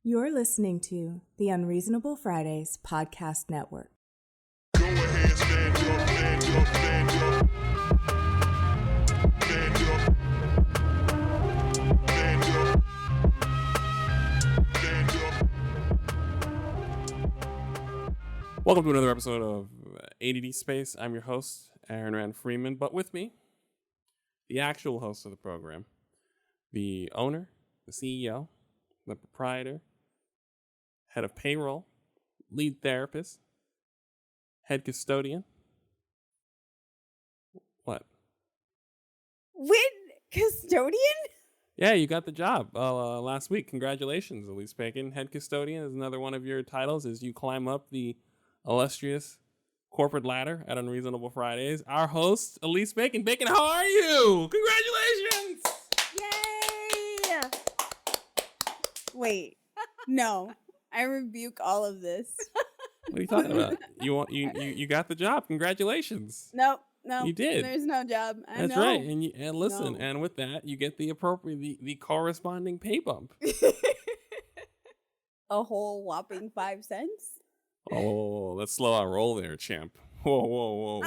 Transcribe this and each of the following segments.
You're listening to the Unreasonable Fridays Podcast Network. Go ahead, stand up, stand up, stand up. Stand up. Stand up. Stand up. Welcome to another episode of ADD Space. I'm your host, Aaron Rand Freeman, but with me, the actual host of the program, the owner, the CEO, the proprietor, head of payroll, lead therapist, head custodian. What? Win custodian? Yeah, you got the job last week. Congratulations, Elise Bacon. Head custodian is another one of your titles as you climb up the illustrious corporate ladder at Unreasonable Fridays. Our host, Elise Bacon. Bacon, how are you? Congratulations! Yay! Wait, no. I rebuke all of this. What are you talking about? You got the job. Congratulations. No. You did. There's no job. That's know. right. And listen, No. and with that, you get the corresponding pay bump. A whole whopping 5 cents? Oh, let's slow our roll there, champ. Whoa.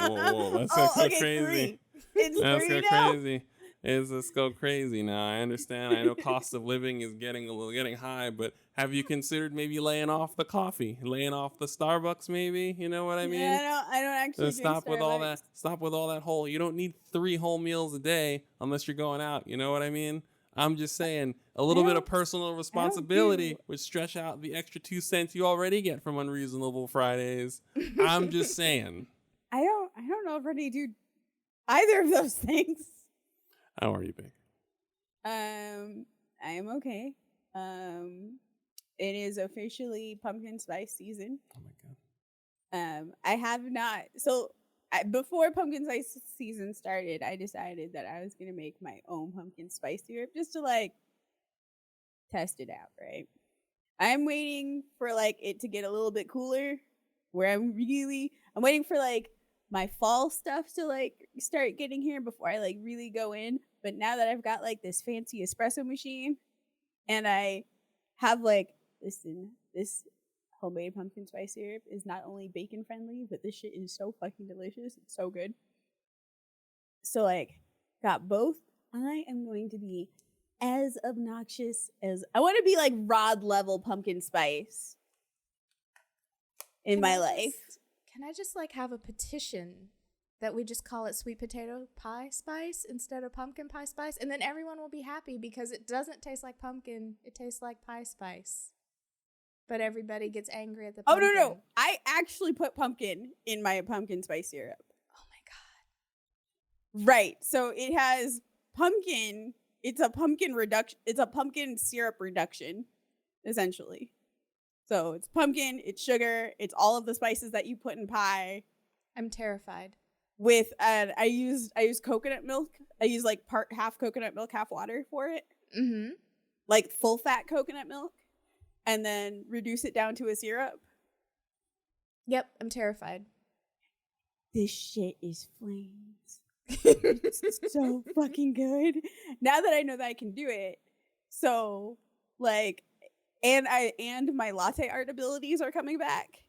Let's go crazy. 3. It's Let's 3 go now. crazy. Let's go crazy now. I understand. I know cost of living is getting high, but have you considered maybe laying off the coffee, laying off the Starbucks? Maybe, you know what I mean? Yeah, I don't actually So drink stop with all Starbucks. that. Stop with all that whole. You don't need 3 whole meals a day unless you're going out. You know what I mean? I'm just saying a little bit of personal responsibility would stretch out the extra 2 cents you already get from Unreasonable Fridays. I'm just saying. I don't know if I need to do either of those things. How are you, Big? I am okay. It is officially pumpkin spice season. Oh my god. I have not. Before pumpkin spice season started, I decided that I was gonna make my own pumpkin spice syrup just to test it out. Right. I'm waiting for it to get a little bit cooler, where I'm waiting for my fall stuff to start getting here before I really go in. But now that I've got this fancy espresso machine, and I have this homemade pumpkin spice syrup is not only bacon friendly, but this shit is so fucking delicious. It's so good. So got both. I am going to be as obnoxious as I want to be Rod level pumpkin spice in my life. Can I just have a petition that we just call it sweet potato pie spice instead of pumpkin pie spice? And then everyone will be happy because it doesn't taste like pumpkin. It tastes like pie spice. But everybody gets angry at the pumpkin. Oh, no. I actually put pumpkin in my pumpkin spice syrup. Oh, my God. Right. So it has pumpkin. It's a pumpkin reduction. It's a pumpkin syrup reduction, essentially. So it's pumpkin, it's sugar, it's all of the spices that you put in pie. I'm terrified. With I use coconut milk. I use half coconut milk, half water for it. Mm-hmm. Full fat coconut milk, and then reduce it down to a syrup. Yep, I'm terrified. This shit is flames. It's so fucking good. Now that I know that I can do it, so and my latte art abilities are coming back.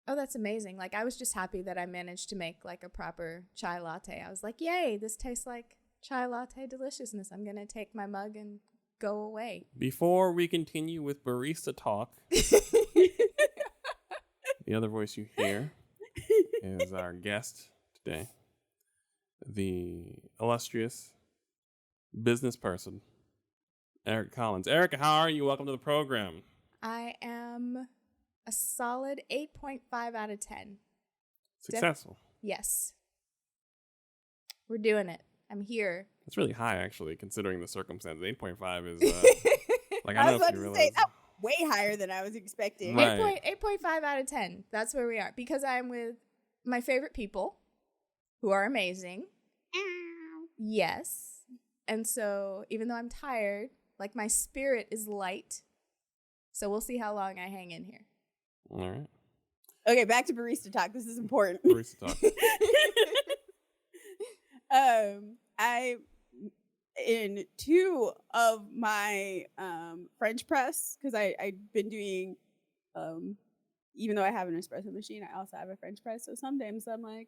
Oh, that's amazing. I was just happy that I managed to make a proper chai latte. I was like, yay, this tastes like chai latte deliciousness. I'm going to take my mug and go away. Before we continue with barista talk, the other voice you hear is our guest today, the illustrious business person, Erica Collins. Erica, how are you? Welcome to the program. I am a solid 8.5 out of 10. Successful. Yes. We're doing it. I'm here. That's really high, actually, considering the circumstances. 8.5 is, I I don't was know about if you to realize. say that's way higher than I was expecting. Right. 8.5 out of 10. That's where we are. Because I'm with my favorite people who are amazing. Yes. And so even though I'm tired, my spirit is light. So we'll see how long I hang in here. All right. Okay, back to barista talk. This is important. Barista talk. in 2 of my French press, because I've been doing even though I have an espresso machine, I also have a French press. So sometimes I'm like,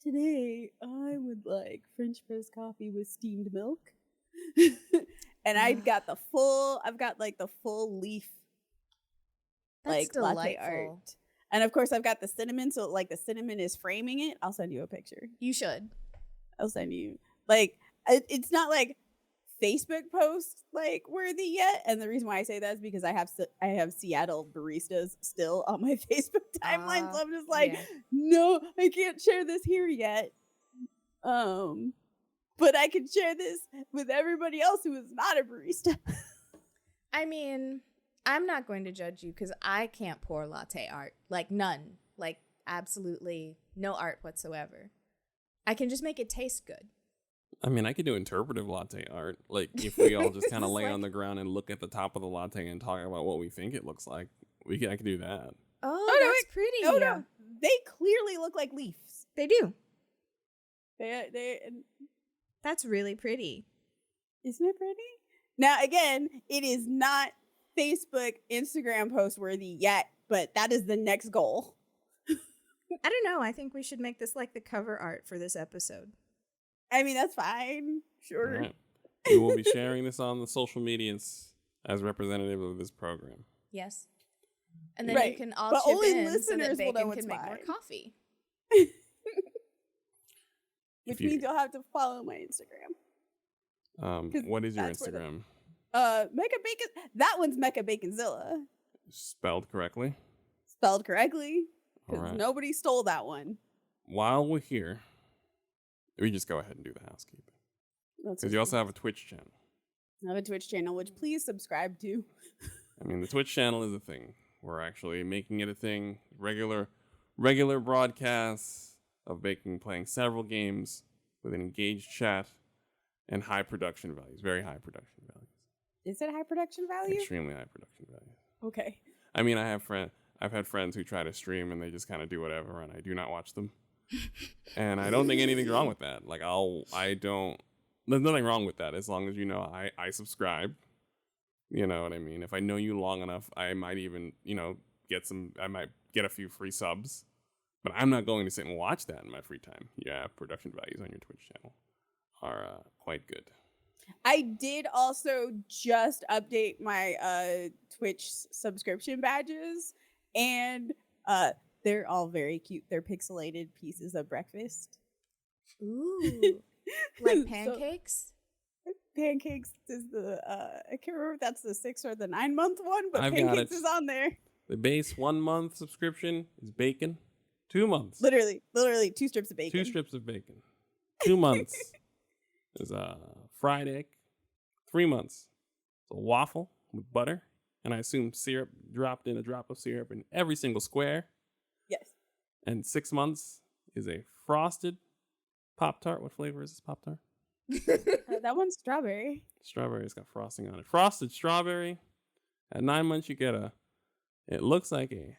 today I would like French press coffee with steamed milk. And I've got the full leaf That's like latte delightful. art. And of course I've got the cinnamon, so like the cinnamon is framing it. I'll send you a picture. You should. I'll send you like it's not like Facebook post like worthy yet, and the reason why I say that is because I have Seattle baristas still on my Facebook timeline, so I'm just like, yeah. no, I can't share this here yet. But I can share this with everybody else who is not a barista. I mean, I'm not going to judge you because I can't pour latte art. Like none. Like absolutely no art whatsoever. I can just make it taste good. I mean, I could do interpretive latte art. Like, if we all just kind of It's lay like- on the ground and look at the top of the latte and talk about what we think it looks like, I could do that. Oh, no, that's pretty. Oh no, they clearly look like leaves. They do. They That's really pretty. Isn't it pretty? Now, again, it is not Facebook, Instagram post worthy yet, but that is the next goal. I don't know. I think we should make this like the cover art for this episode. I mean, that's fine. Sure. All right. We will be sharing this on the social medias as representative of this program. Yes. And then Right. you can all But chip only in so listeners that will know Bacon what's can make more mine. coffee. Which you- means you'll have to follow my Instagram. 'Cause What is your that's where the- Instagram? Mecha Bacon. That one's Mecha Baconzilla. Spelled correctly? Spelled correctly. Because All right. nobody stole that one. While we're here, we just go ahead and do the housekeeping. Because you also have a Twitch channel. I have a Twitch channel, which please subscribe to. I mean, the Twitch channel is a thing. We're actually making it a thing. Regular broadcasts of Bacon playing several games with an engaged chat and high production values. Very high production values. Is it high production value? Extremely high production values. Okay. I mean, I've had friends who try to stream and they just kind of do whatever, and I do not watch them. And I don't think anything's wrong with that. Like, there's nothing wrong with that as long as you know I subscribe. You know what I mean? If I know you long enough, I might even, I might get a few free subs. But I'm not going to sit and watch that in my free time. Yeah, production values on your Twitch channel are quite good. I did also just update my Twitch subscription badges, and they're all very cute. They're pixelated pieces of breakfast. Ooh. Like So- pancakes? Pancakes is the I can't remember if that's the 6 or the 9 month one, but I've got Pancakes it. is on there. The base 1 month subscription is bacon. 2 months. Literally 2 strips of bacon. 2 strips of bacon. 2 months is fried egg. 3 months is a waffle with butter, and I assume syrup, dropped in a drop of syrup in every single square. Yes. And 6 months is a frosted Pop-Tart. What flavor is this Pop-Tart? That one's strawberry. Strawberry. It's got frosting on it. Frosted strawberry. At 9 months, you get it looks like it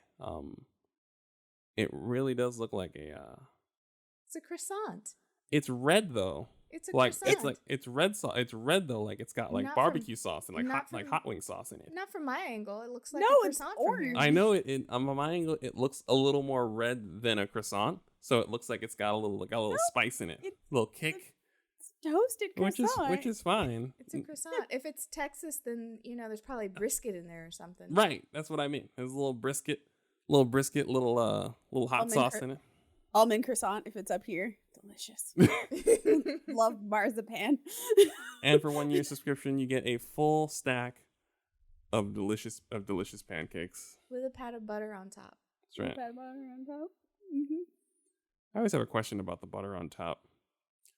really does look like It's a croissant. it's red though. It's a Like croissant. it's red sauce. It's red though. Like it's got like Not barbecue sauce and like not like from- hot wing sauce in it. Not from my angle. It looks like No, a it's croissant from here. orange. I know it. On my angle, it looks a little more red than a croissant, so it looks like it's got a little spice in it, it- a little kick, It's toasted croissant. which is fine. It's a croissant. If it's Texas, then there's probably brisket in there or something. Right. That's what I mean. There's a little brisket, little hot Almond sauce cur- in it. Almond croissant if it's up here. Delicious. Love marzipan. And for 1 year subscription, you get a full stack of delicious pancakes. With a pat of butter on top. That's right. Pat butter on top. Mhm. I always have a question about the butter on top.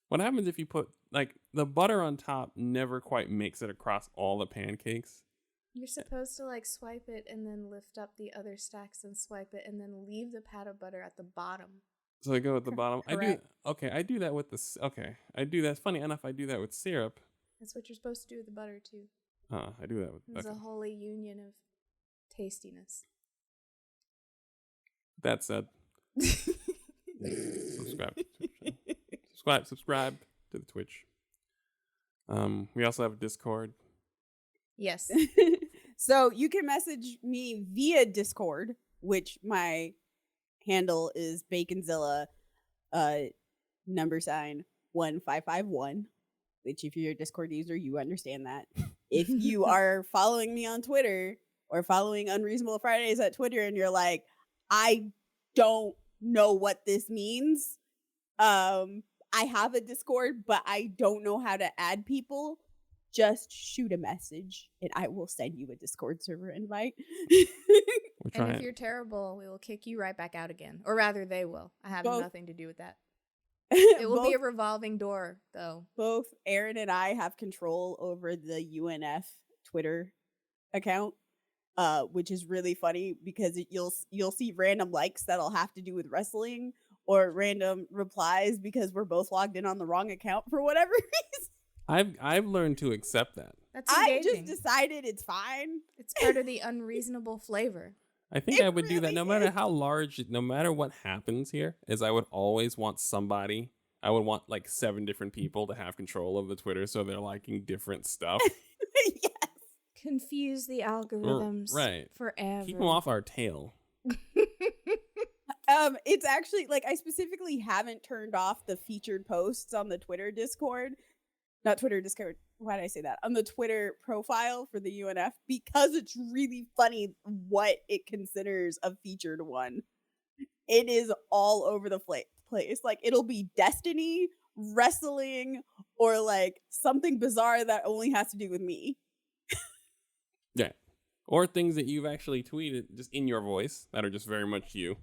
What happens if you put like the butter on top never quite makes it across all the pancakes? You're supposed to like swipe it and then lift up the other stacks and swipe it and then leave the pat of butter at the bottom. So I go at the bottom. correct. I do that with this. Okay, I do that. Funny enough, I do that with syrup. That's what you're supposed to do with the butter too. I do that with. It's Okay. a holy union of tastiness. That said, subscribe to the Twitch channel. Subscribe to the Twitch. We also have a Discord. Yes. So you can message me via Discord, which my handle is Baconzilla #1551, which if you're a Discord user, you understand that. If you are following me on Twitter or following Unreasonable Fridays at Twitter and you're like, I don't know what this means. I have a Discord, but I don't know how to add people. Just shoot a message and I will send you a Discord server invite. We're And trying. if you're terrible, we will kick you right back out again. Or rather, they will. I have Both. nothing to do with that. It will be a revolving door, though. Both Aaron and I have control over the UNF Twitter account, which is really funny because you'll see random likes that'll have to do with wrestling or random replies because we're both logged in on the wrong account for whatever reason. I've learned to accept that. That's I engaging. just decided it's fine. It's part of the unreasonable flavor. I think It I would do that really no matter is. how large, no matter what happens here, is I would always want somebody. I would want like 7 different people to have control of the Twitter so they're liking different stuff. Yes. Confuse the algorithms right. forever. Keep them off our tail. It's actually like I specifically haven't turned off the featured posts on the Twitter Discord. Not Twitter Discord. Why did I say that? On the Twitter profile for the UNF because it's really funny what it considers a featured one. It is all over the place. Like it'll be Destiny, wrestling, or like something bizarre that only has to do with me. Yeah. Or things that you've actually tweeted just in your voice that are just very much you.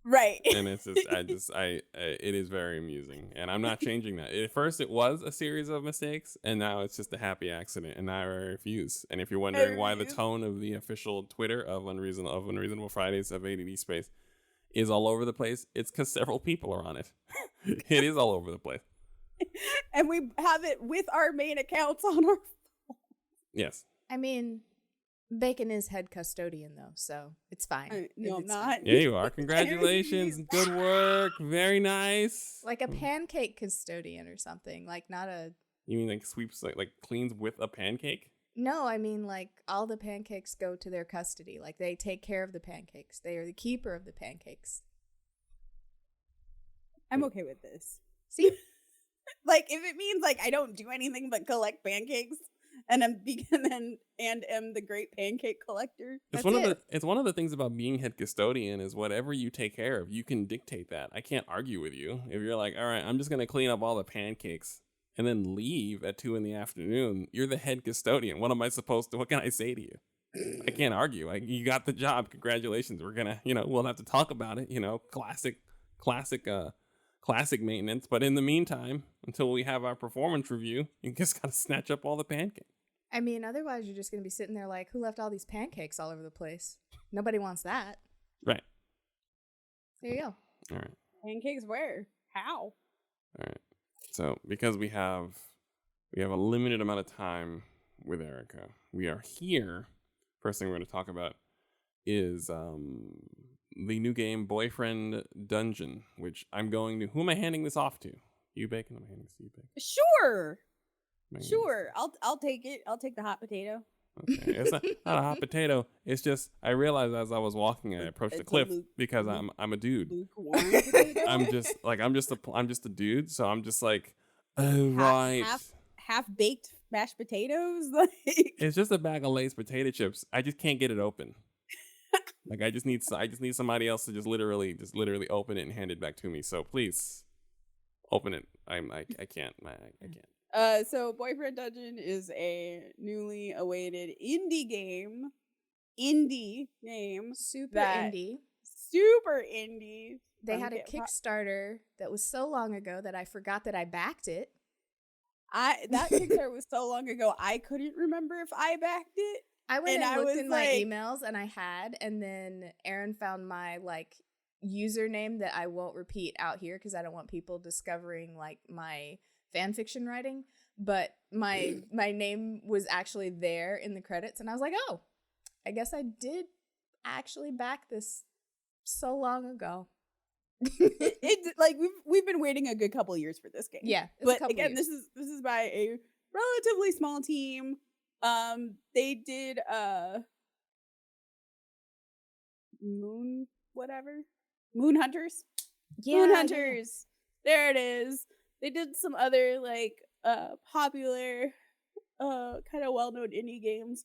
Right. And it's just, it is very amusing. And I'm not changing that. At first, it was a series of mistakes, and now it's just a happy accident. And now I refuse. And if you're wondering why the tone of the official Twitter of Unreasonable Fridays of ADD Space is all over the place, it's because several people are on it. It is all over the place. And we have it with our main accounts on our. Yes. I mean, Bacon is head custodian, though, so it's fine. No, I'm It's not. fine. Yeah, you are. Congratulations. Good work. Very nice. Like a pancake custodian or something. Like not a... You mean like sweeps, like cleans with a pancake? No, I mean like all the pancakes go to their custody. Like they take care of the pancakes. They are the keeper of the pancakes. I'm okay with this. See? Like if it means like I don't do anything but collect pancakes and am the great pancake collector. It's That's it's one of the things about being head custodian is whatever you take care of, you can dictate that. I can't argue with you. If you're like, all right, I'm just gonna clean up all the pancakes and then leave at 2 PM, you're the head custodian. What am I supposed to? What can I say to you? I can't argue. You got the job. Congratulations. We're gonna, we'll have to talk about it. Classic maintenance. But in the meantime, until we have our performance review, you just gotta snatch up all the pancakes. I mean, otherwise you're just going to be sitting there like, who left all these pancakes all over the place? Nobody wants that. Right. There you go. All right. Pancakes where? How? All right. So because we have a limited amount of time with Erica, we are here. First thing we're going to talk about is the new game Boyfriend Dungeon, which I'm going to. Who am I handing this off to? You, Bacon? I'm handing this to you, Bacon. Sure. Am I handing Sure. I'll take it. I'll take the hot potato. this- Okay. It's not a hot potato. It's just I realized as I was walking, I approached the It's a cliff luke- because I'm a dude. Lukewarm potato. I'm just a dude. So I'm just like, oh right. half baked mashed potatoes. Like It's just a bag of Lay's potato chips. I just can't get it open. Like I just need somebody else to just literally open it and hand it back to me. So please open it. I can't. I can't. So Boyfriend Dungeon is a newly awaited indie game. Super that- indie. Super indie. They had a Get- Kickstarter that was so long ago that I forgot that I backed it. That Kickstarter was so long ago I couldn't remember if I backed it. I went And and I looked was in my like- emails and I had, and then Aaron found my like username that I won't repeat out here because I don't want people discovering like my fan fiction writing. But my name was actually there in the credits, and I was like, oh, I guess I did actually back this so long ago. It's like we've been waiting a good couple years for this game. Yeah, it's a But couple again, years. this is by a relatively small team. They did Moon Hunters. Moon Hunters. There it is. They did some other like popular kind of well-known indie games.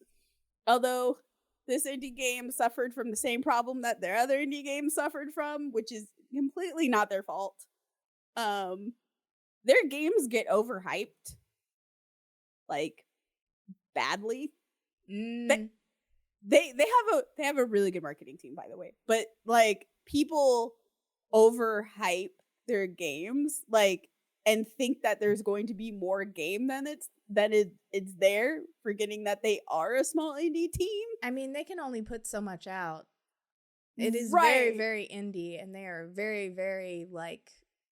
Although this indie game suffered from the same problem that their other indie games suffered from, which is completely not their fault. Their games get overhyped, like badly. They have a really good marketing team, by the way. But like people overhype their games, like, and think that there's going to be more game than it's there, forgetting that they are a small indie team. I mean, they can only put so much out. It is Right. very, very indie, and they are very, very like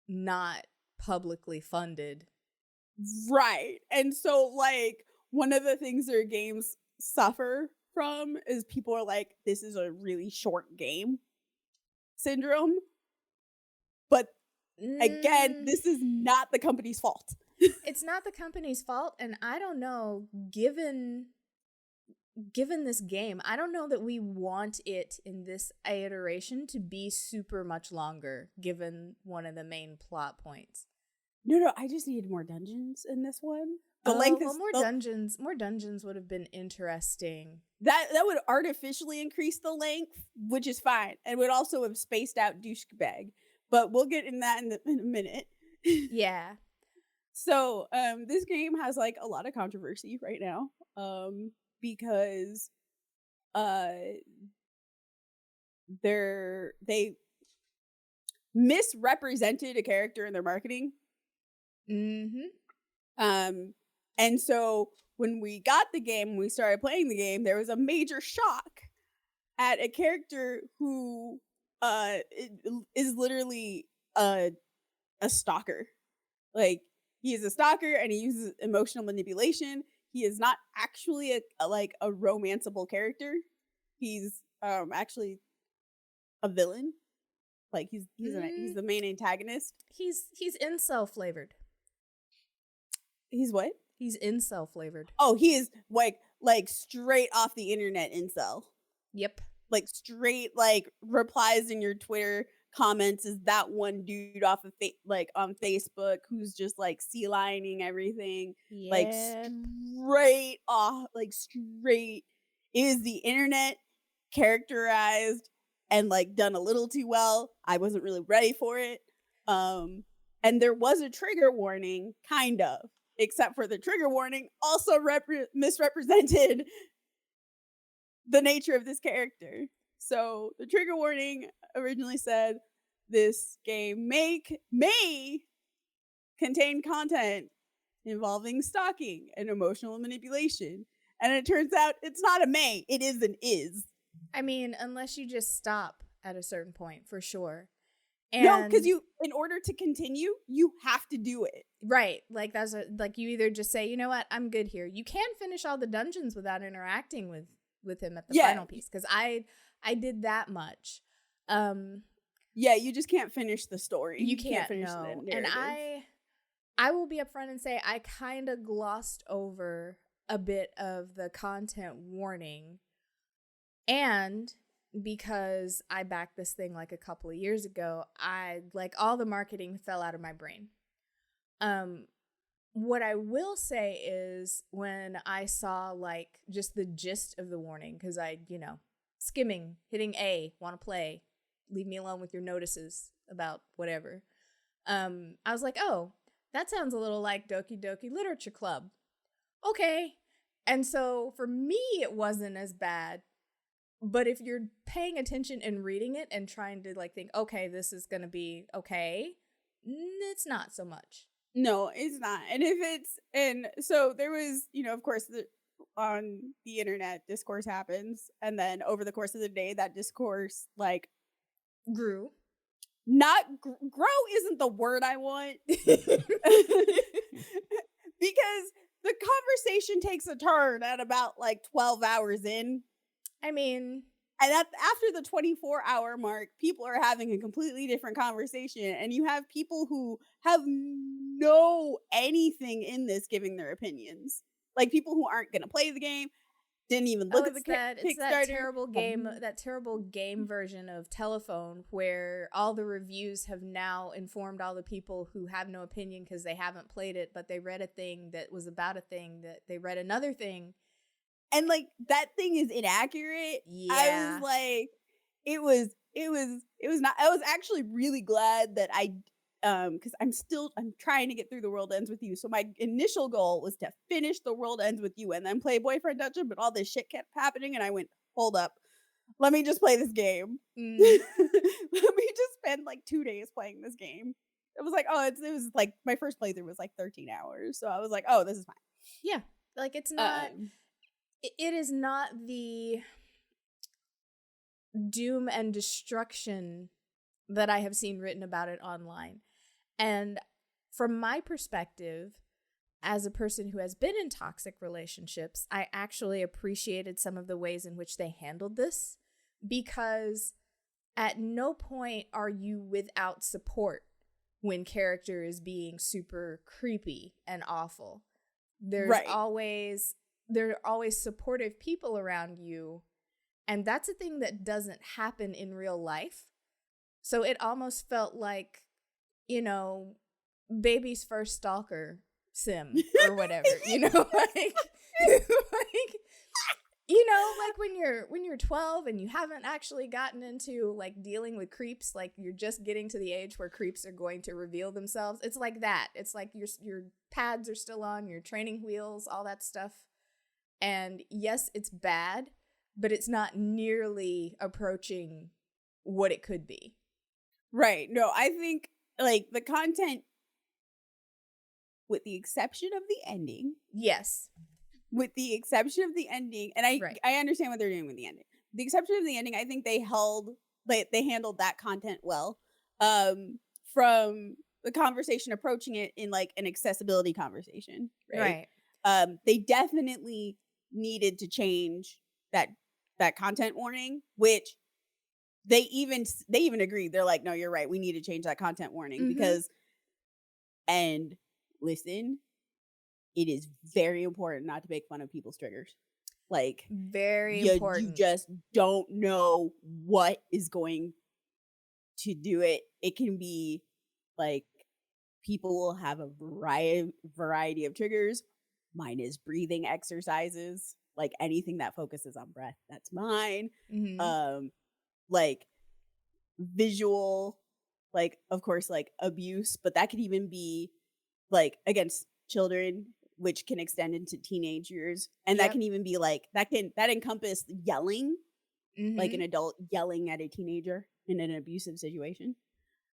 not publicly funded. Right. And so like one of the things their games suffer from is people are like, this is a really short game syndrome. But again, this is not the company's fault. It's not the company's fault, and I don't know, given this game, I don't know that we want it in this iteration to be super much longer, given one of the main plot points. No, I just needed more dungeons in this one. The length is more dungeons would have been interesting. That would artificially increase the length, which is fine, and would also have spaced out douchebag. But we'll get in that in a minute. Yeah. So, this game has like a lot of controversy right now, because they misrepresented a character in their marketing. And so when we got the game, when we started playing the game, there was a major shock at a character who is literally a stalker. Like, he is a stalker and he uses emotional manipulation. He is not actually a romanceable character. He's actually a villain. Like he's the main antagonist. He's incel flavored. He's what? He's incel flavored. Oh, he is like straight off the internet incel. Yep. Like straight like replies in your Twitter comments is that one dude off of on Facebook who's just like sea lining everything. Yep. Like straight off, like straight is the internet characterized and like done a little too well. I wasn't really ready for it. And there was a trigger warning, kind of, except for the trigger warning also misrepresented the nature of this character. So the trigger warning originally said this game may contain content involving stalking and emotional manipulation. And it turns out it's not a may, it is an is. I mean, unless you just stop at a certain point, for sure. And no, because in order to continue, you have to do it. Right. Like like you either just say, you know what, I'm good here. You can finish all the dungeons without interacting with him at the final piece. Because I did that much. Yeah, you just can't finish the story. You can't finish no. the narrative. And I will be upfront and say I kind of glossed over a bit of the content warning. And because I backed this thing like a couple of years ago, all the marketing fell out of my brain. What I will say is when I saw like just the gist of the warning, because skimming, hitting A, want to play, leave me alone with your notices about whatever. I was like, oh, that sounds a little like Doki Doki Literature Club. Okay. And so for me, it wasn't as bad. But if you're paying attention and reading it and trying to like think, okay, this is going to be okay, it's not so much. No, it's not. And so there was, of course, on the internet, discourse happens. And then over the course of the day, that discourse like grew. Not grow isn't the word I want. Because the conversation takes a turn at about like 12 hours in. I mean, And after the 24-hour mark, people are having a completely different conversation. And you have people who have no anything in this giving their opinions. Like people who aren't going to play the game, didn't even look at the Kickstarter. It's that terrible game version of Telephone where all the reviews have now informed all the people who have no opinion because they haven't played it, but they read a thing that was about a thing that they read another thing. And like that thing is inaccurate. Yeah. I was like, it was not. I was actually really glad that because I'm trying to get through The World Ends With You. So my initial goal was to finish The World Ends With You and then play Boyfriend Dungeon, but all this shit kept happening and I went, hold up, let me just play this game. Let me just spend like 2 days playing this game. It was like, it was like my first playthrough was like 13 hours. So I was like, oh, this is fine. Yeah. Like it's not it is not the doom and destruction that I have seen written about it online. And from my perspective, as a person who has been in toxic relationships, I actually appreciated some of the ways in which they handled this, because at no point are you without support when character is being super creepy and awful. There are always supportive people around you, and that's a thing that doesn't happen in real life. So it almost felt like, baby's first stalker sim or whatever, like when you're 12 and you haven't actually gotten into like dealing with creeps, like you're just getting to the age where creeps are going to reveal themselves. It's like that. It's like your pads are still on, your training wheels, all that stuff. And yes, it's bad, but it's not nearly approaching what it could be. Right. No, I think like the content, with the exception of the ending. Yes. With the exception of the ending, and I understand what they're doing with the ending. The exception of the ending, I think they handled that content well. From the conversation approaching it in like an accessibility conversation. Right. They definitely needed to change that content warning, which they even agreed. They're like, no, you're right. We need to change that content warning because, and listen, it is very important not to make fun of people's triggers. Like very important. You just don't know what is going to do it. It can be like people will have a variety of triggers. Mine is breathing exercises, like anything that focuses on breath. That's mine. Like visual, like of course, like abuse, but that could even be like against children, which can extend into teenage years, and that can even be like that encompass yelling, like an adult yelling at a teenager in an abusive situation,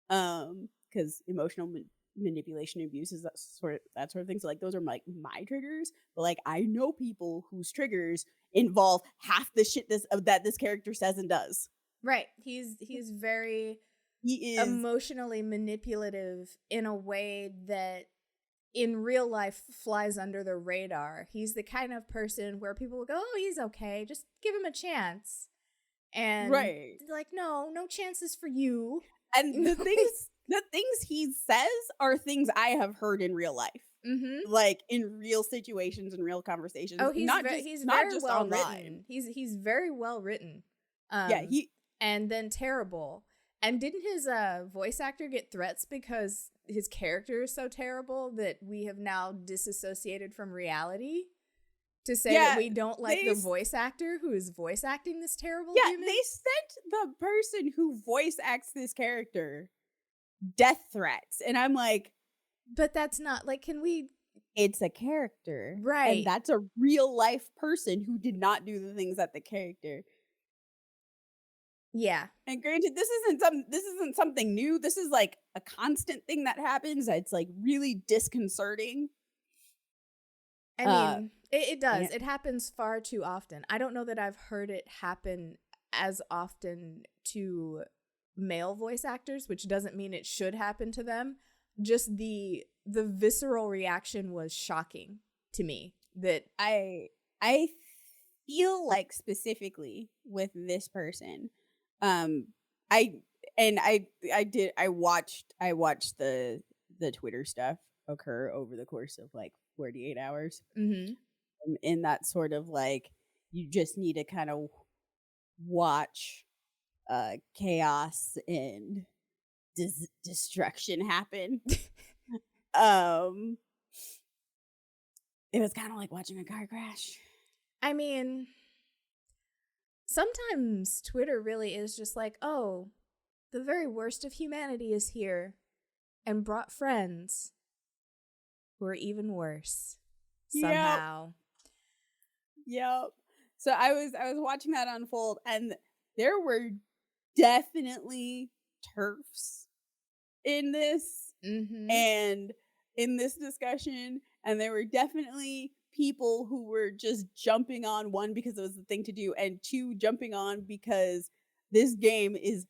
because emotional manipulation, abuse is that sort of thing. So like those are like my triggers, but like I know people whose triggers involve half the shit that this character says and does. Right. He is emotionally manipulative in a way that in real life flies under the radar. He's the kind of person where people will go, oh, he's okay, just give him a chance. And like, no chances for you. And the things he says are things I have heard in real life. Like in real situations and real conversations. Oh, he's very well written. He's very well written. And then terrible. And didn't his voice actor get threats because his character is so terrible that we have now disassociated from reality to say that we don't like the voice actor who is voice acting this terrible human? They sent the person who voice acts this character death threats. And I'm like... But that's not, like, It's a character. Right. And that's a real life person who did not do the things that the character... Yeah. And granted, this isn't something new. This is like a constant thing that happens. It's like really disconcerting. I mean, it does. Yeah. It happens far too often. I don't know that I've heard it happen as often to male voice actors, which doesn't mean it should happen to them. Just the visceral reaction was shocking to me. That I feel like specifically with this person, I watched the Twitter stuff occur over the course of like 48 hours. Mm-hmm. In that sort of like, you just need to kind of watch chaos and destruction happen. It was kind of like watching a car crash. I mean, sometimes Twitter really is just like, oh, the very worst of humanity is here and brought friends who are even worse somehow. Yep. So I was watching that unfold, and there were definitely TERFs in this and in this discussion, and there were definitely people who were just jumping on, one, because it was the thing to do, and two, jumping on because this game is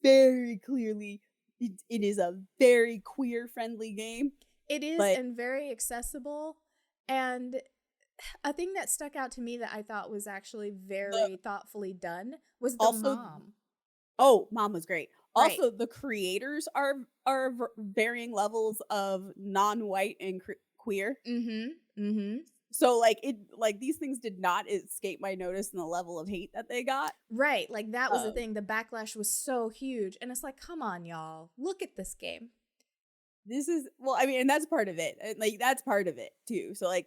very clearly it is a very queer friendly game. It is, and very accessible. And a thing that stuck out to me that I thought was actually very thoughtfully done was the mom. Oh, mom was great. Right. Also, the creators are varying levels of non-white and queer. So like these things did not escape my notice in the level of hate that they got. Right, like that was the thing. The backlash was so huge, and it's like, come on, y'all, look at this game. This is, well, I mean, and that's part of it. Like, that's part of it too. So like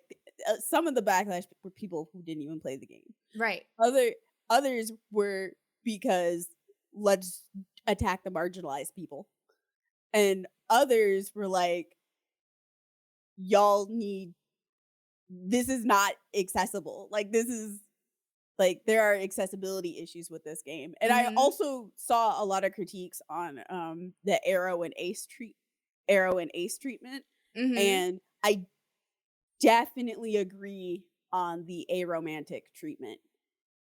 some of the backlash were people who didn't even play the game. Right. Others were because let's attack the marginalized people. And others were like, y'all need, this is not accessible. Like, this is, like, there are accessibility issues with this game. And I also saw a lot of critiques on the Arrow and Ace treatment. And I definitely agree on the aromantic treatment.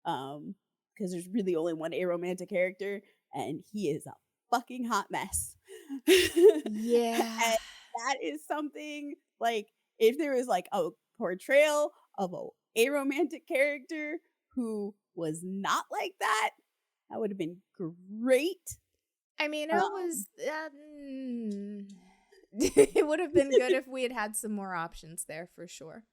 Because there's really only one aromantic character, and he is a fucking hot mess. Yeah. And that is something, like, if there was like a portrayal of a aromantic character who was not like that, that would have been great. I mean, it was it would have been good if we had had some more options there, for sure.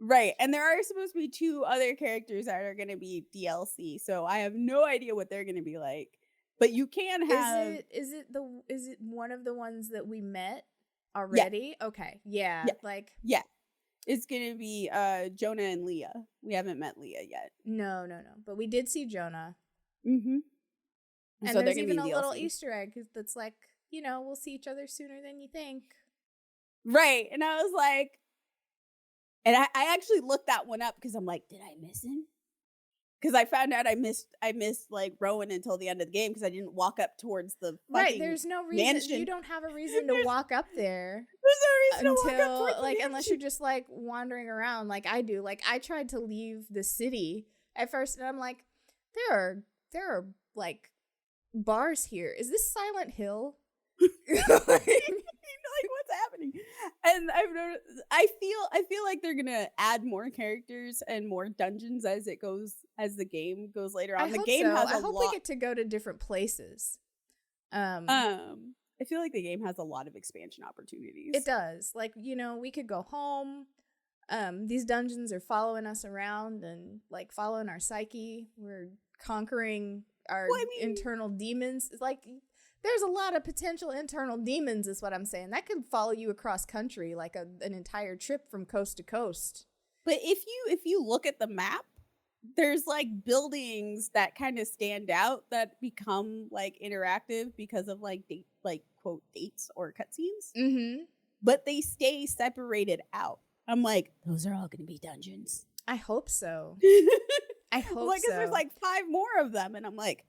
Right. And there are supposed to be 2 other characters that are going to be DLC, so I have no idea what they're going to be like. But you can have. Is it one of the ones that we met already? Yeah. Okay. Yeah. Like. Yeah. It's going to be Jonah and Leah. We haven't met Leah yet. No. But we did see Jonah. And so there's even a little Easter egg that's like, you know, we'll see each other sooner than you think. Right. And I was like, and I actually looked that one up because I'm like, did I miss him? Because I found out I missed like Rowan until the end of the game because I didn't walk up towards the fucking there's no reason mansion. You don't have a reason to walk up there. There's no reason to walk up towards the like mansion. Unless you're just like wandering around like I do. Like I tried to leave the city at first and I'm like, there are like bars here. Is this Silent Hill? Like what's happening? And I've noticed, I feel like they're gonna add more characters and more dungeons as the game goes later on. I hope we get to go to different places. I feel like the game has a lot of expansion opportunities. It does. Like, you know, we could go home. These dungeons are following us around and like following our psyche. We're conquering our internal demons. It's like there's a lot of potential internal demons is what I'm saying. That could follow you across country like an entire trip from coast to coast. But if you look at the map, there's like buildings that kind of stand out that become like interactive because of like quote dates or cutscenes. But they stay separated out. I'm like, those are all going to be dungeons. I hope so. I hope like, so. There's like 5 more of them, and I'm like,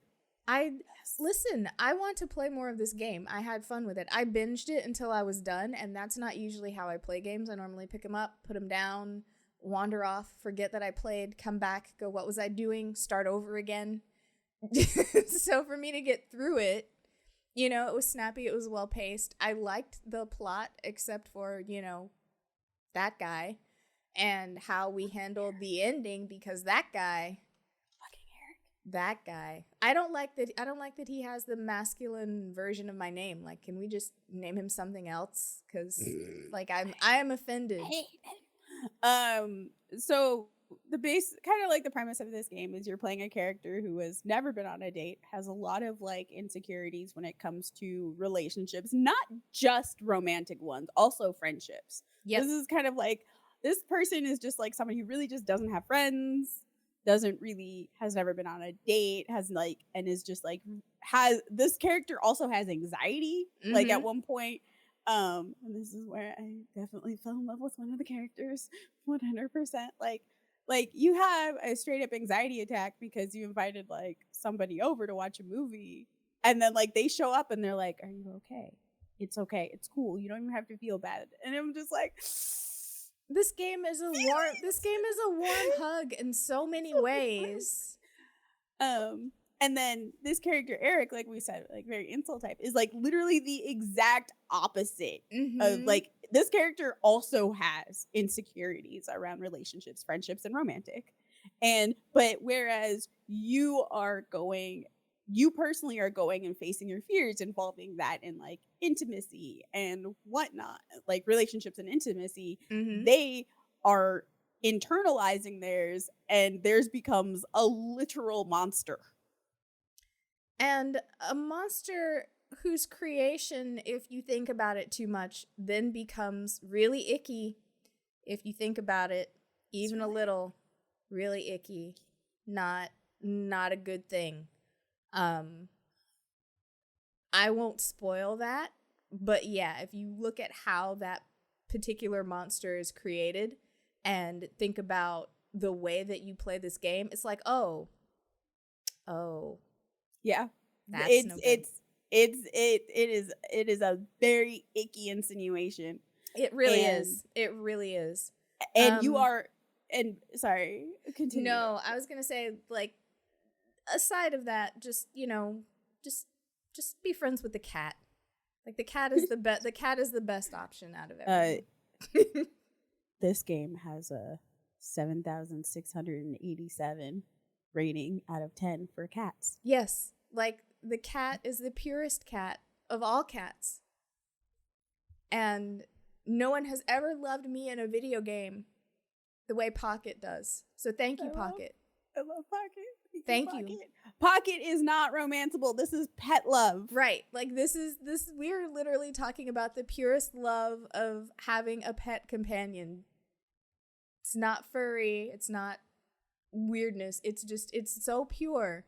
listen, I want to play more of this game. I had fun with it. I binged it until I was done, and that's not usually how I play games. I normally pick them up, put them down, wander off, forget that I played, come back, go, what was I doing? Start over again. So for me to get through it, you know, it was snappy, it was well paced. I liked the plot, except for, you know, that guy. and how we handled the ending, because that guy, I don't like that he has the masculine version of my name. Like, can we just name him something else? Because like I am offended. So the base, kind of like the premise of this game, is you're playing a character who has never been on a date, has a lot of like insecurities when it comes to relationships, not just romantic ones, also friendships. Yep. This is kind of like, this person is just like somebody who really just doesn't have friends, has never been on a date, and is just like, this character also has anxiety. Like at one point, and this is where I definitely fell in love with one of the characters, 100%. Like you have a straight up anxiety attack because you invited like somebody over to watch a movie, and then like they show up and they're like, "Are you okay? It's okay. It's cool. You don't even have to feel bad." And I'm just like, this game is a warm hug in so many ways. And then this character, Eric, like we said, like very incel type, is like literally the exact opposite of like, this character also has insecurities around relationships, friendships, and romantic. But whereas you personally are going and facing your fears involving that in like intimacy and whatnot, like relationships and intimacy, they are internalizing theirs, and theirs becomes a literal monster. And a monster whose creation, if you think about it too much, then becomes really icky. If you think about it even a little, really icky. Not a good thing. I won't spoil that, but yeah, if you look at how that particular monster is created and think about the way that you play this game, it's like, oh, yeah, that's no good. It is a very icky insinuation. It really is. It really is. And sorry, continue. No, I was gonna say, like, aside of that, just be friends with the cat. Like, the cat is the best. The cat is the best option out of everything. This game has a 7,687 rating out of 10 for cats. Yes, like, the cat is the purest cat of all cats. And no one has ever loved me in a video game the way Pocket does. So thank you, Pocket. I love Pocket. Thank you. Pocket is not romanceable. This is pet love. Right. Like, we're literally talking about the purest love of having a pet companion. It's not furry. It's not weirdness. It's so pure.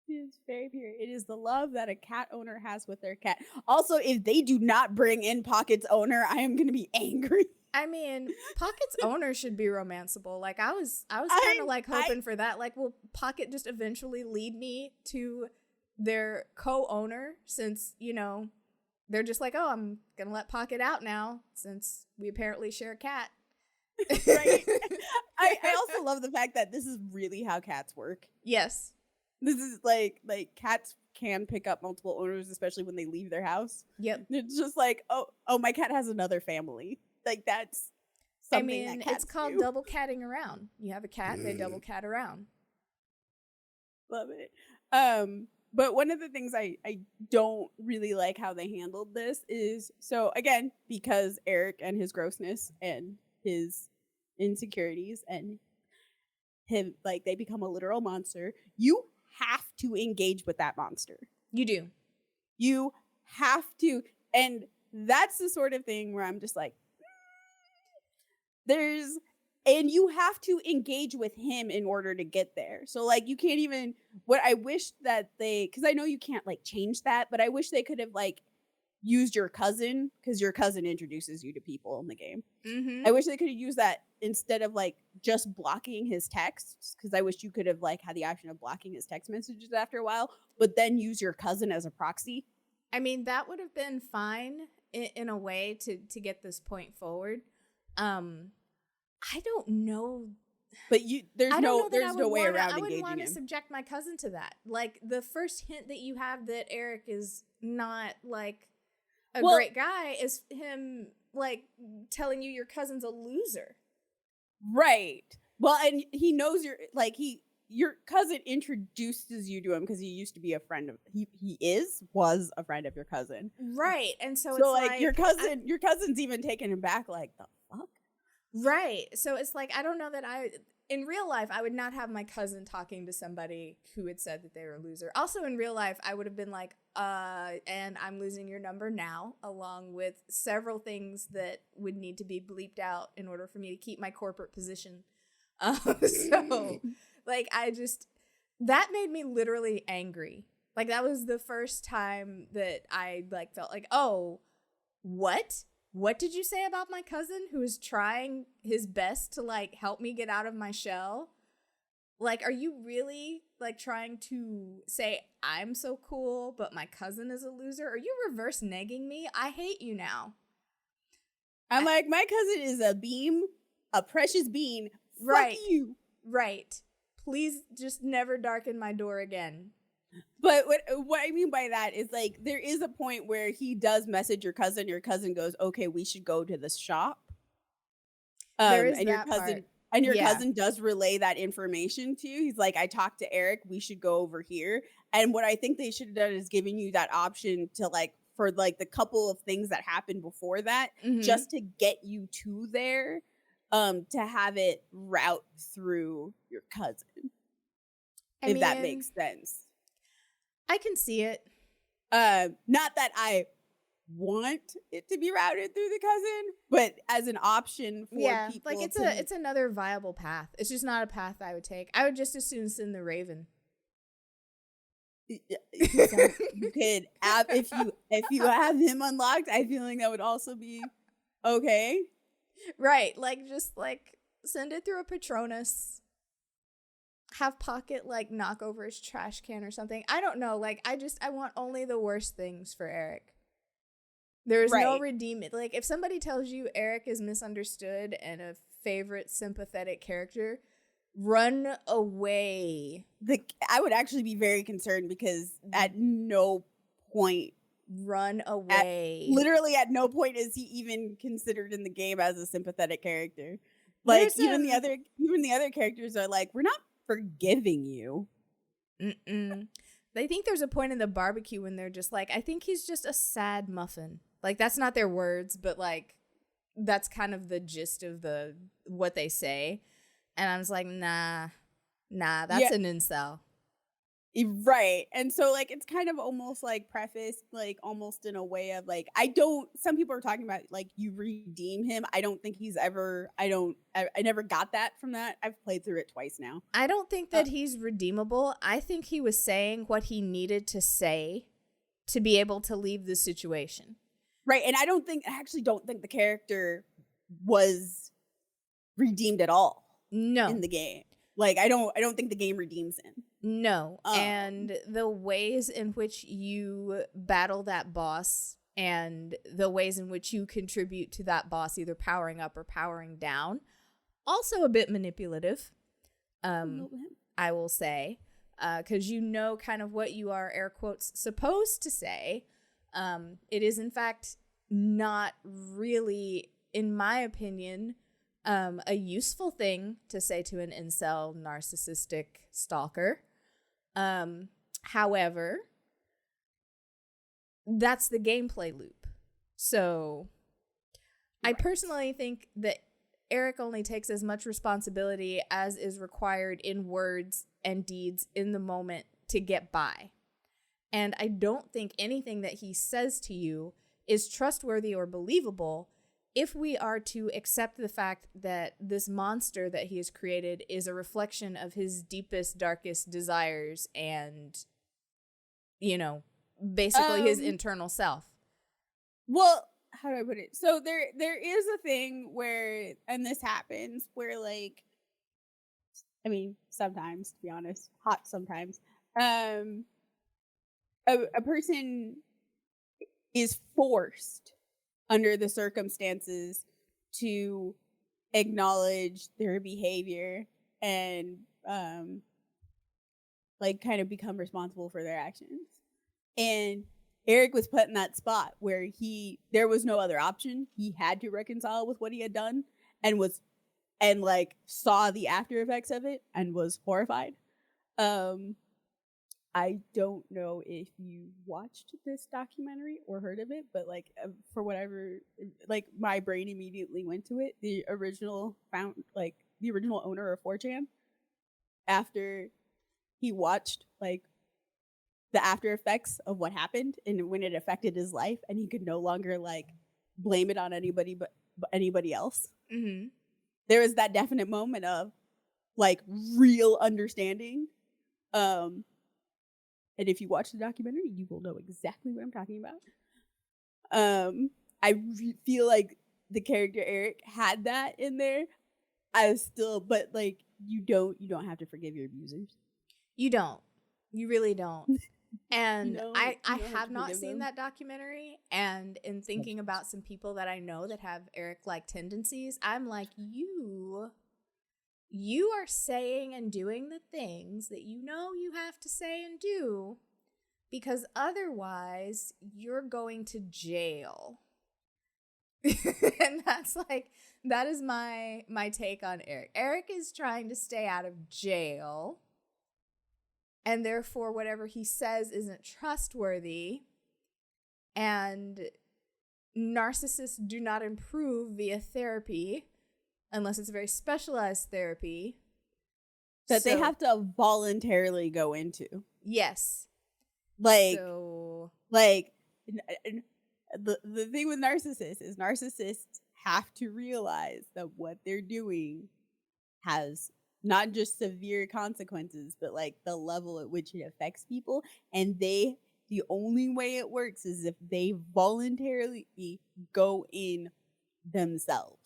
It is very pure. It is the love that a cat owner has with their cat. Also, if they do not bring in Pocket's owner, I am going to be angry. I mean, Pocket's owner should be romanceable. Like, I was kind of like hoping for that. Like, will Pocket just eventually lead me to their co-owner, since, they're just like, oh, I'm going to let Pocket out now since we apparently share a cat. Right. I also love the fact that this is really how cats work. Yes. This is like cats can pick up multiple owners, especially when they leave their house. Yep. It's just like, oh, my cat has another family. Like, that's something that cats it's called do. double catting around. You have a cat, they double cat around. Love it. But one of the things I don't really like how they handled this is, so again, because Eric and his grossness and his insecurities and him, like, they become a literal monster. You have to engage with that monster. You do. You have to. And that's the sort of thing where I'm just like, and you have to engage with him in order to get there. So, like, you can't even, what I wish that because I know you can't, like, change that, but I wish they could have, like, used your cousin, because your cousin introduces you to people in the game. Mm-hmm. I wish they could have used that instead of, like, just blocking his texts, because I wish you could have, like, had the option of blocking his text messages after a while, but then use your cousin as a proxy. I mean, that would have been fine in a way to get this point forward. I don't know. But there's no way around engaging him. I wouldn't want to subject my cousin to that. Like, the first hint that you have that Eric is not, like, a great guy is him, like, telling you your cousin's a loser. Right. Well, and he knows your cousin introduces you to him because he used to be a friend of was a friend of your cousin. Right. And so So it's like your cousin's even taking him back like the fuck? Right. So it's like, I don't know that in real life, I would not have my cousin talking to somebody who had said that they were a loser. Also in real life, I would have been like, and I'm losing your number now, along with several things that would need to be bleeped out in order for me to keep my corporate position. So like, that made me literally angry. Like that was the first time that I like felt like, oh, what? What did you say about my cousin who is trying his best to like help me get out of my shell? Like, are you really like trying to say I'm so cool, but my cousin is a loser? Are you reverse negging me? I hate you now. I'm like, my cousin is a precious bean. Right. Fuck you. Right. Please just never darken my door again. But what I mean by that is like there is a point where he does message your cousin. Your cousin goes, "Okay, we should go to the shop." There is and that part. your Yeah. cousin does relay that information to you. He's like, "I talked to Eric. We should go over here." And what I think they should have done is giving you that option to like for like the couple of things that happened before that, Mhm. just to get you to there, to have it route through your cousin, if that makes sense. I can see it. Not that I want it to be routed through the cousin, but as an option for people. Like it's another viable path. It's just not a path I would take. I would just as soon send the Raven. You could if you have him unlocked, I feel like that would also be okay. Right, like just like send it through a Patronus. Have Pocket like knock over his trash can or something. I don't know. Like I want only the worst things for Eric. There is no redeeming. Like if somebody tells you Eric is misunderstood and a favorite sympathetic character, run away. I would actually be very concerned because at no point run away. Literally at no point is he even considered in the game as a sympathetic character. Like even the other characters are like, we're not forgiving you. They think there's a point in the barbecue when they're just like, I think he's just a sad muffin. Like that's not their words, but like that's kind of the gist of what they say. And I was like, nah, that's an incel. Right. And so like it's kind of almost like prefaced like almost in a way of like some people are talking about like you redeem him. I don't think he's ever I never got that from that. I've played through it twice now. I don't think that he's redeemable. I think he was saying what he needed to say to be able to leave the situation. Right. And I actually don't think the character was redeemed at all. No. In the game. Like I don't think the game redeems him. No. And the ways in which you battle that boss and the ways in which you contribute to that boss either powering up or powering down, also a bit manipulative. I will say, because you know kind of what you are air quotes supposed to say. It is in fact not really, in my opinion, a useful thing to say to an incel narcissistic stalker. However, that's the gameplay loop. So I personally think that Eric only takes as much responsibility as is required in words and deeds in the moment to get by. And I don't think anything that he says to you is trustworthy or believable if we are to accept the fact that this monster that he has created is a reflection of his deepest, darkest desires and, you know, basically his internal self. Well, how do I put it? So there is a thing where, and this happens, where like, I mean, sometimes, to be honest, hot sometimes, a person is forced under the circumstances to acknowledge their behavior and like kind of become responsible for their actions. And Eric was put in that spot where there was no other option. He had to reconcile with what he had done and was and like saw the after effects of it and was horrified. I don't know if you watched this documentary or heard of it, but like for whatever, like my brain immediately went to it. The original owner of 4chan, after he watched like the after effects of what happened and when it affected his life, and he could no longer like blame it on anybody but anybody else. Mm-hmm. There was that definite moment of like real understanding. And if you watch the documentary, you will know exactly what I'm talking about. Feel like the character Eric had that in there. But like you don't have to forgive your abusers. You don't. You really don't. And I have have to not forgive seen them. that documentary. And in thinking about some people that I know that have Eric-like tendencies, I'm like, you are saying and doing the things that you know you have to say and do, because otherwise you're going to jail. And that is my take on Eric. Eric is trying to stay out of jail, and therefore whatever he says isn't trustworthy, and narcissists do not improve via therapy unless it's very specialized therapy that they have to voluntarily go into. Yes. Like, so, like the thing with narcissists is narcissists have to realize that what they're doing has not just severe consequences, but like the level at which it affects people. And the only way it works is if they voluntarily go in themselves.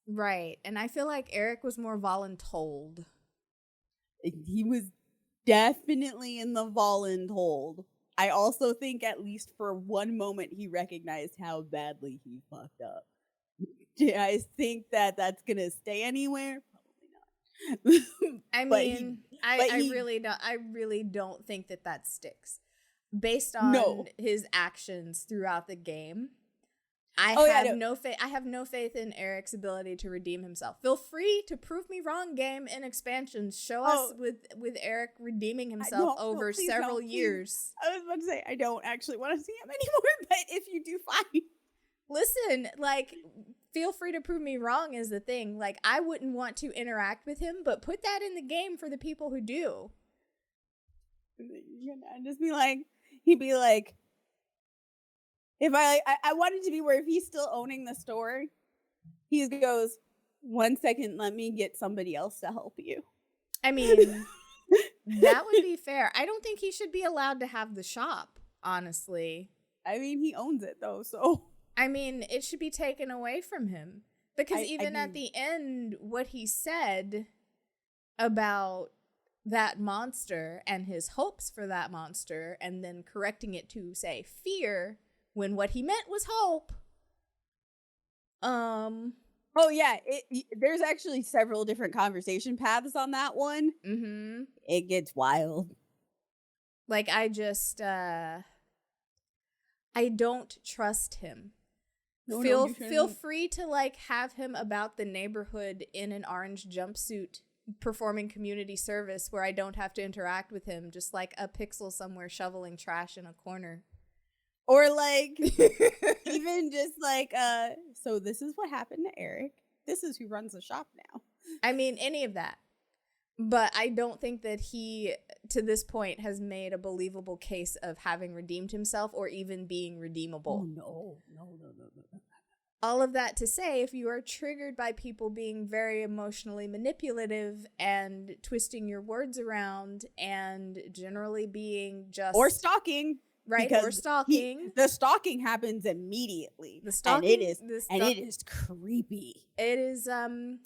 right. And I feel like Eric was more voluntold. He was definitely in the voluntold. I also think at least for one moment he recognized how badly he fucked up. Do I think that that's gonna stay anywhere? Probably not. I really don't think that sticks. Based on his actions throughout the game, I have no faith in Eric's ability to redeem himself. Feel free to prove me wrong, game, in expansions. Show us with Eric redeeming himself over several years. I was about to say, I don't actually want to see him anymore, but if you do, fine. Listen, like, feel free to prove me wrong is the thing. Like, I wouldn't want to interact with him, but put that in the game for the people who do. And just be like, he'd be like, if I want it to be where if he's still owning the store, he goes, 1 second, let me get somebody else to help you. I mean, that would be fair. I don't think he should be allowed to have the shop, honestly. I mean, he owns it, though, so. I mean, it should be taken away from him. Because at the end, what he said about that monster and his hopes for that monster, and then correcting it to, say, fear, when what he meant was hope. Oh, yeah. There's actually several different conversation paths on that one. Mm-hmm. It gets wild. Like, I just, I don't trust him. Feel free to, like, have him about the neighborhood in an orange jumpsuit performing community service where I don't have to interact with him, just like a pixel somewhere shoveling trash in a corner. Or like, even just like, so this is what happened to Eric. This is who runs the shop now. I mean, any of that. But I don't think that he, to this point, has made a believable case of having redeemed himself or even being redeemable. Oh, no. All of that to say, if you are triggered by people being very emotionally manipulative and twisting your words around and generally being just... Or stalking. Right, or stalking. The stalking happens immediately. The stalking, and it is creepy. It is, I'm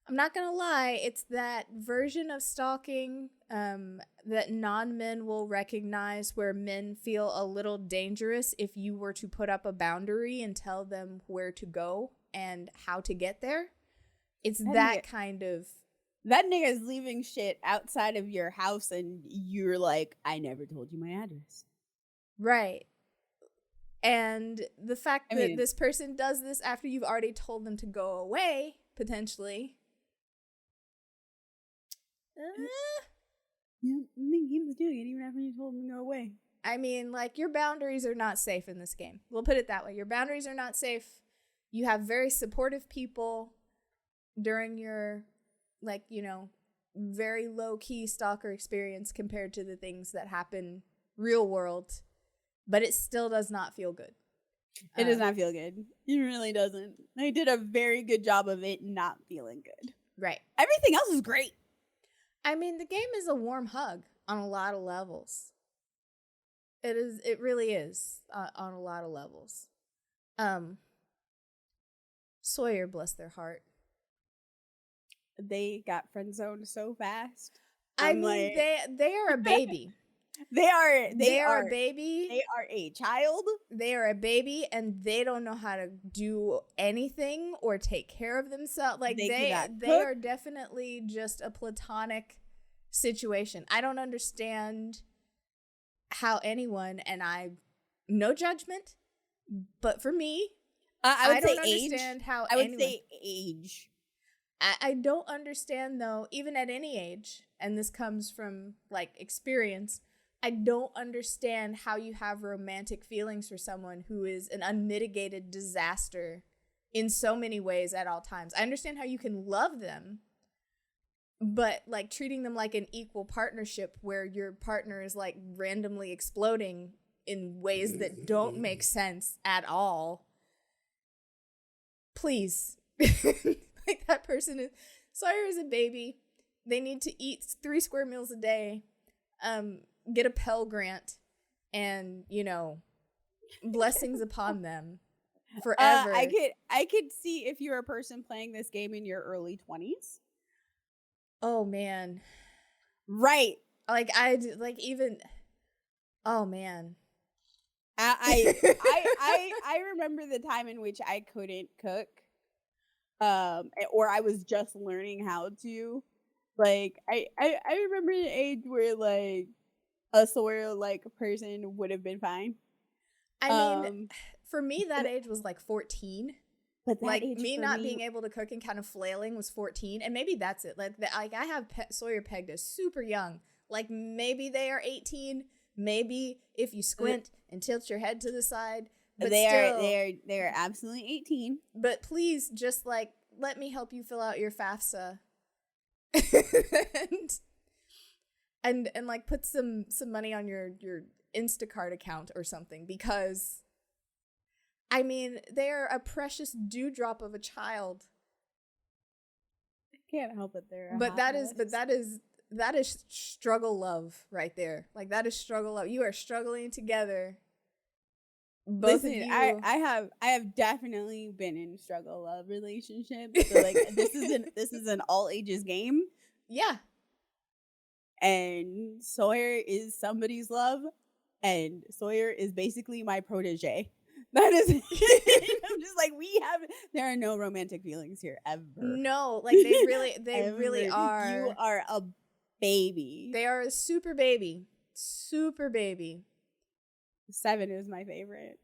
not gonna lie, it's that version of stalking that non-men will recognize where men feel a little dangerous if you were to put up a boundary and tell them where to go and how to get there. It's that kind of... That nigga's leaving shit outside of your house and you're like, I never told you my address. Right. And the fact that this person does this after you've already told them to go away, potentially, Yeah, I think he was doing it even after you told him to go away. I mean, like, your boundaries are not safe in this game. We'll put it that way. Your boundaries are not safe. You have very supportive people during your, like, you know, very low-key stalker experience compared to the things that happen real world, but it still does not feel good. It does not feel good. It really doesn't. They did a very good job of it not feeling good. Right. Everything else is great. I mean, the game is a warm hug on a lot of levels. It really is on a lot of levels. Sawyer, bless their heart. They got friend zoned so fast. I mean, like, they are a baby. They are a baby. They are a child. They are a baby, and they don't know how to do anything or take care of themselves. Like they are definitely just a platonic situation. I don't understand how anyone, and no judgment, but for me, I don't understand how I would anyone, say age. I don't understand though, even at any age, and this comes from like experience. I don't understand how you have romantic feelings for someone who is an unmitigated disaster in so many ways at all times. I understand how you can love them, but like treating them like an equal partnership where your partner is like randomly exploding in ways that don't make sense at all. Please. Like that person is, Sawyer is a baby. They need to eat 3 square meals a day. Get a Pell Grant, and you know, blessings upon them forever. I could see if you're a person playing this game in your early 20s. Oh man, right? Like oh man. I remember the time in which I couldn't cook, or I was just learning how to. Like I remember the age where like a Sawyer like person would have been fine. I mean, for me that age was like 14. But like me not being able to cook and kind of flailing was 14, and maybe that's it. Like I have Sawyer pegged as super young. Like maybe they are 18. Maybe if you squint and tilt your head to the side, but they are absolutely 18. But please just like let me help you fill out your FAFSA. and like put some money on your Instacart account or something, because I mean they're a precious dewdrop of a child. I can't help it there. That is struggle love right there. Like that is struggle love. You are struggling together. Both of you. I have definitely been in struggle love relationships. So like this is an all ages game. Yeah. And Sawyer is somebody's love, and Sawyer is basically my protege. That is I'm just like there are no romantic feelings here ever. No, like they really are. You are a baby. They are a super baby. Super baby. 7 is my favorite.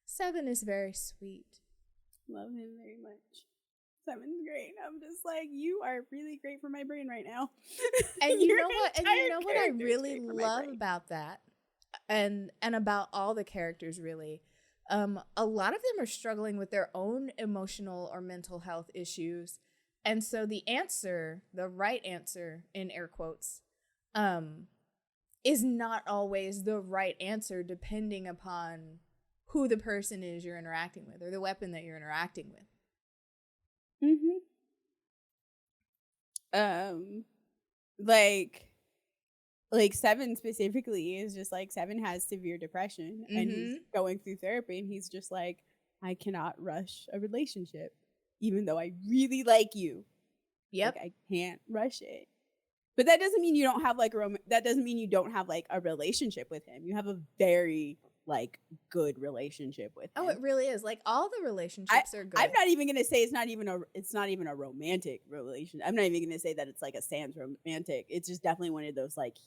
7 is very sweet. Love him very much. 7's great. I'm just like, you are really great for my brain right now. And you know what? And you know what I really love about that, and about all the characters really, a lot of them are struggling with their own emotional or mental health issues, and so the right answer in air quotes, is not always the right answer depending upon who the person is you're interacting with or the weapon that you're interacting with. Like 7 specifically is just like 7 has severe depression and he's going through therapy, and he's just like, I cannot rush a relationship even though I really like you. Yep. Like, I can't rush it. But that doesn't mean you don't have like that doesn't mean you don't have like a relationship with him. You have a very like good relationship with him. Oh, it really is. Like all the relationships are good. I'm not even gonna say it's not even a romantic relation. I'm not even gonna say that it's like a sans romantic. It's just definitely one of those like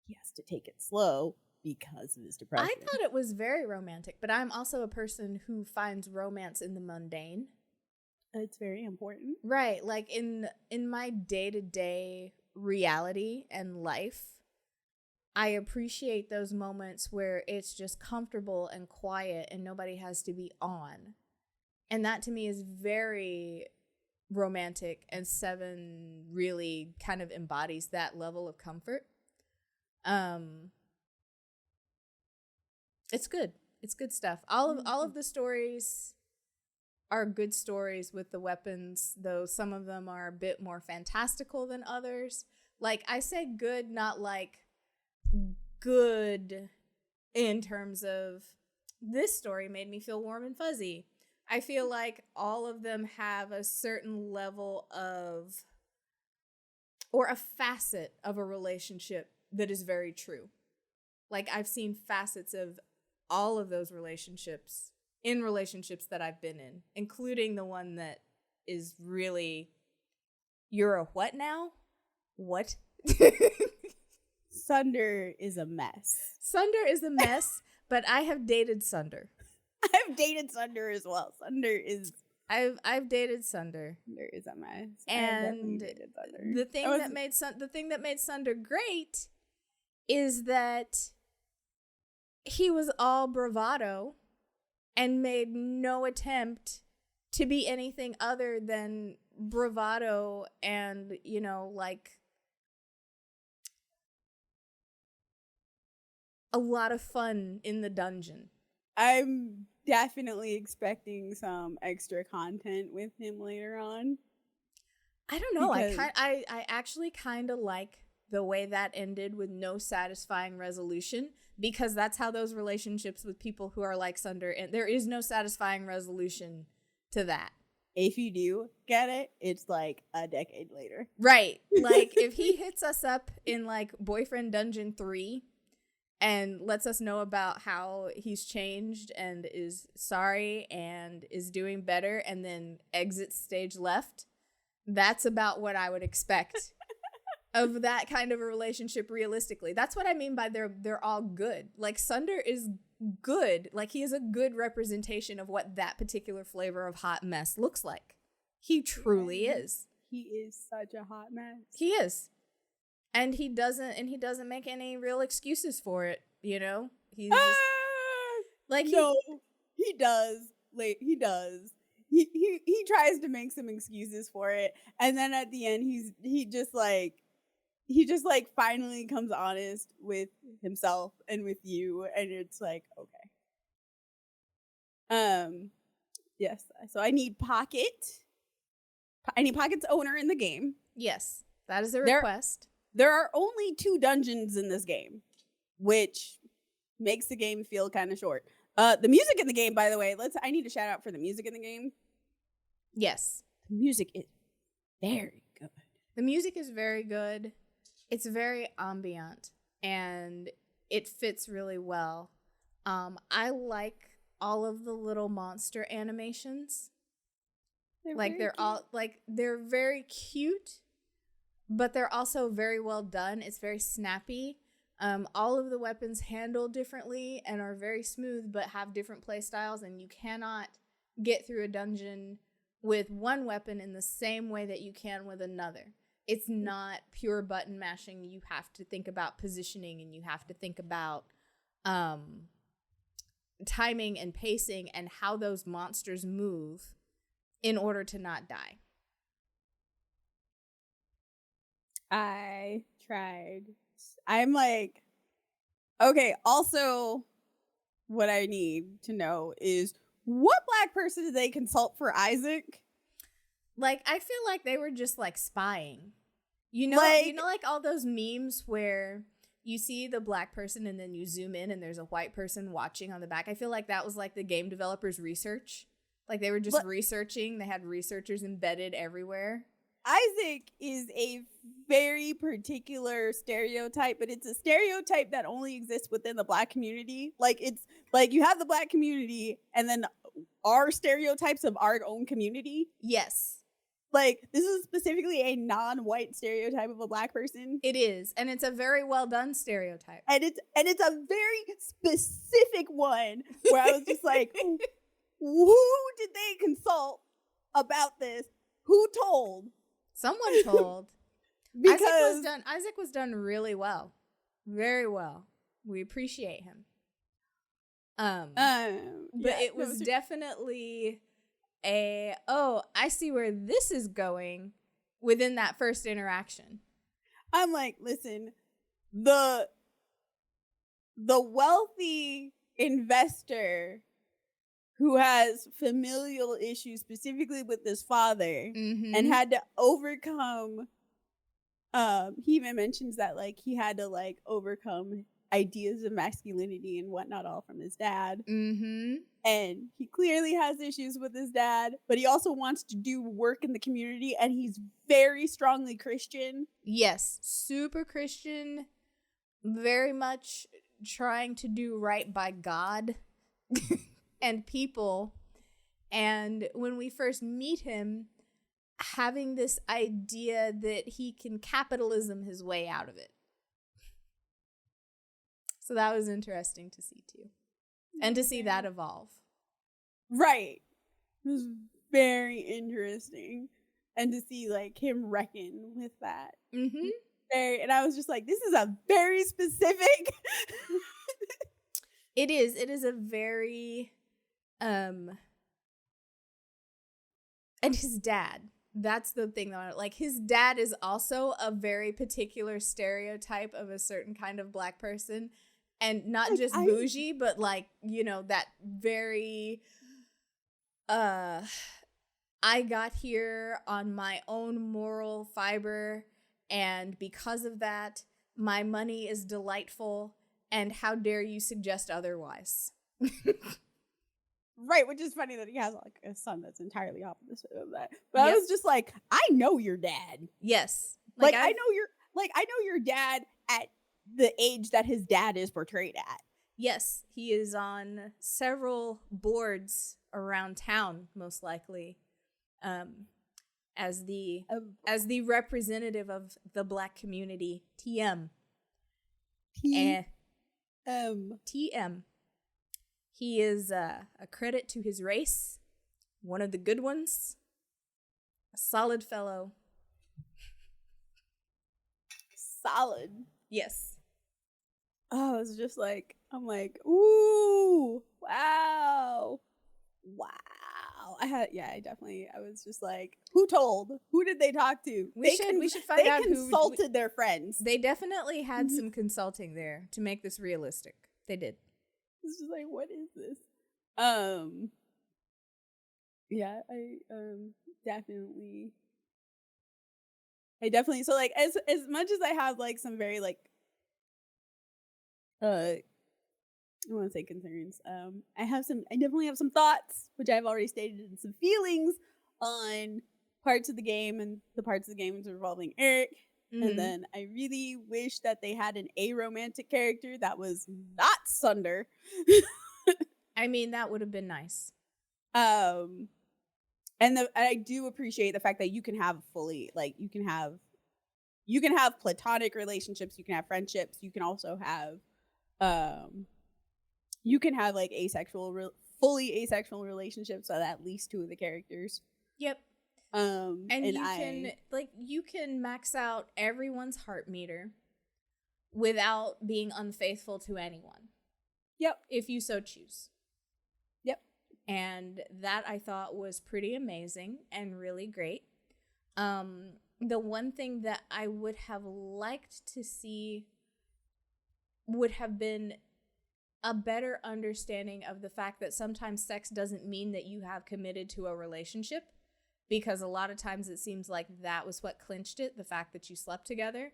he has to take it slow because of his depression. I thought it was very romantic, but I'm also a person who finds romance in the mundane. It's very important. Right. Like in my day-to-day reality and life, I appreciate those moments where it's just comfortable and quiet and nobody has to be on. And that to me is very romantic, and Seven really kind of embodies that level of comfort. It's good. It's good stuff. All of the stories are good stories with the weapons, though some of them are a bit more fantastical than others. Like, I say good, not like good in terms of this story made me feel warm and fuzzy. I feel like all of them have a certain level of, or a facet of a relationship that is very true. Like, I've seen facets of all of those relationships in relationships that I've been in, including the one that is really, you're a what now? What? Sunder is a mess. Sunder is a mess, but I have dated Sunder. I've dated Sunder as well. Sunder is I've dated Sunder. Sunder is a mess. And the thing that made Sunder great is that he was all bravado and made no attempt to be anything other than bravado and, you know, like a lot of fun in the dungeon. I'm definitely expecting some extra content with him later on. I don't know. Because I actually kind of like the way that ended with no satisfying resolution, because that's how those relationships with people who are like Sunder, and there is no satisfying resolution to that. if you do get it, it's like a decade later. Right. Like if he hits us up in like Boyfriend Dungeon 3 and lets us know about how he's changed and is sorry and is doing better and then exits stage left, that's about what I would expect of that kind of a relationship realistically. That's what I mean by they're all good. Like Sunder is good. Like he is a good representation of what that particular flavor of hot mess looks like. He truly is. He is such a hot mess. He is. And he doesn't make any real excuses for it, you know? He's just, like no, he does. Like he does. He tries to make some excuses for it, and then at the end he just finally comes honest with himself and with you, and it's like, okay. Yes. So I need Pocket's owner in the game. yes, that is a request. There are only 2 dungeons in this game, which makes the game feel kind of short. The music in the game, by the way, I need to shout out for the music in the game. Yes. The music is very good. The music is very good. It's very ambient and it fits really well. I like all of the little monster animations. They're very cute, but they're also very well done. It's very snappy. All of the weapons handle differently and are very smooth, but have different play styles, and you cannot get through a dungeon with one weapon in the same way that you can with another. It's not pure button mashing. You have to think about positioning, and you have to think about timing and pacing and how those monsters move in order to not die. I tried. I'm like, okay, also what I need to know is what black person did they consult for Isaac? Like, I feel like they were just like spying. You know, like all those memes where you see the black person and then you zoom in and there's a white person watching on the back. I feel like that was like the game developers' research. Like they were just researching. They had researchers embedded everywhere. Isaac is a very particular stereotype, but it's a stereotype that only exists within the black community. Like it's like you have the black community and then our stereotypes of our own community. Yes. Like this is specifically a non-white stereotype of a black person. It is, and it's a very well done stereotype. And it's a very specific one where I was just like, who did they consult about this? Who told? Someone told. Because Isaac was done really well. Very well. We appreciate him. But it was definitely I see where this is going within that first interaction. I'm like, listen, the wealthy investor who has familial issues specifically with his father and had to overcome he even mentions that like he had to like overcome ideas of masculinity and whatnot all from his dad. And he clearly has issues with his dad, but he also wants to do work in the community, and he's very strongly Christian. Yes, super Christian, very much trying to do right by God and people. And when we first meet him, having this idea that he can capitalism his way out of it. So that was interesting to see too. And to see that evolve. Right. It was very interesting. And to see like him reckon with that. And I was just like, this is a very specific. It is. It is a very and his dad. That's the thing though. Like his dad is also a very particular stereotype of a certain kind of Black person. And not like just bougie, but like, you know, that very I got here on my own moral fiber, and because of that, my money is delightful, and how dare you suggest otherwise. Right, which is funny that he has like a son that's entirely opposite of that. But I was just like, I know your dad. Yes. Like I know your dad at the age that his dad is portrayed at. Yes, he is on several boards around town, most likely, as the representative of the Black community, TM. TM. He is a credit to his race, one of the good ones, a solid fellow. Solid. Yes. Oh, I was just like, I'm like, ooh, wow. I was just like, who did they talk to? We should find out who consulted their friends. They definitely had some consulting there to make this realistic. They did. It's just like, what is this? Yeah, I definitely so like as much as I have like some very like I want to say concerns. I definitely have some thoughts, which I've already stated, and some feelings on parts of the game and the parts of the games involving Eric. And then I really wish that they had an aromantic character that was not Sunder. I mean, that would have been nice. And I do appreciate the fact that you can have fully like you can have platonic relationships, you can have friendships, you can also have you can have like fully asexual relationships with at least two of the characters. Yep. You can max out everyone's heart meter without being unfaithful to anyone. Yep. If you so choose. Yep. And that I thought was pretty amazing and really great. The one thing that I would have liked to see would have been a better understanding of the fact that sometimes sex doesn't mean that you have committed to a relationship, because a lot of times it seems like that was what clinched it, the fact that you slept together.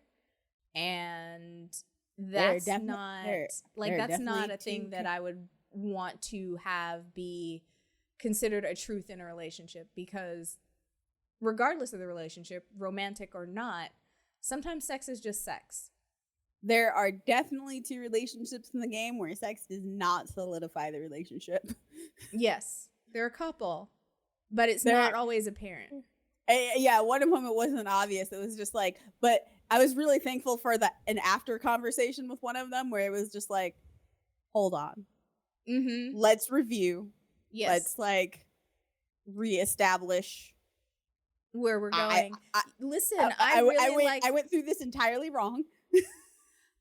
And that's not a thing that I would want to have be considered a truth in a relationship, because regardless of the relationship, romantic or not, sometimes sex is just sex. There are definitely two relationships in the game where sex does not solidify the relationship. Yes, there are a couple, but it's not always apparent. Yeah, one of them, it wasn't obvious. It was just like, but I was really thankful for an after conversation with one of them where it was just like, hold on. Let's review. Yes. Let's like reestablish where we're going. Listen, I I went through this entirely wrong.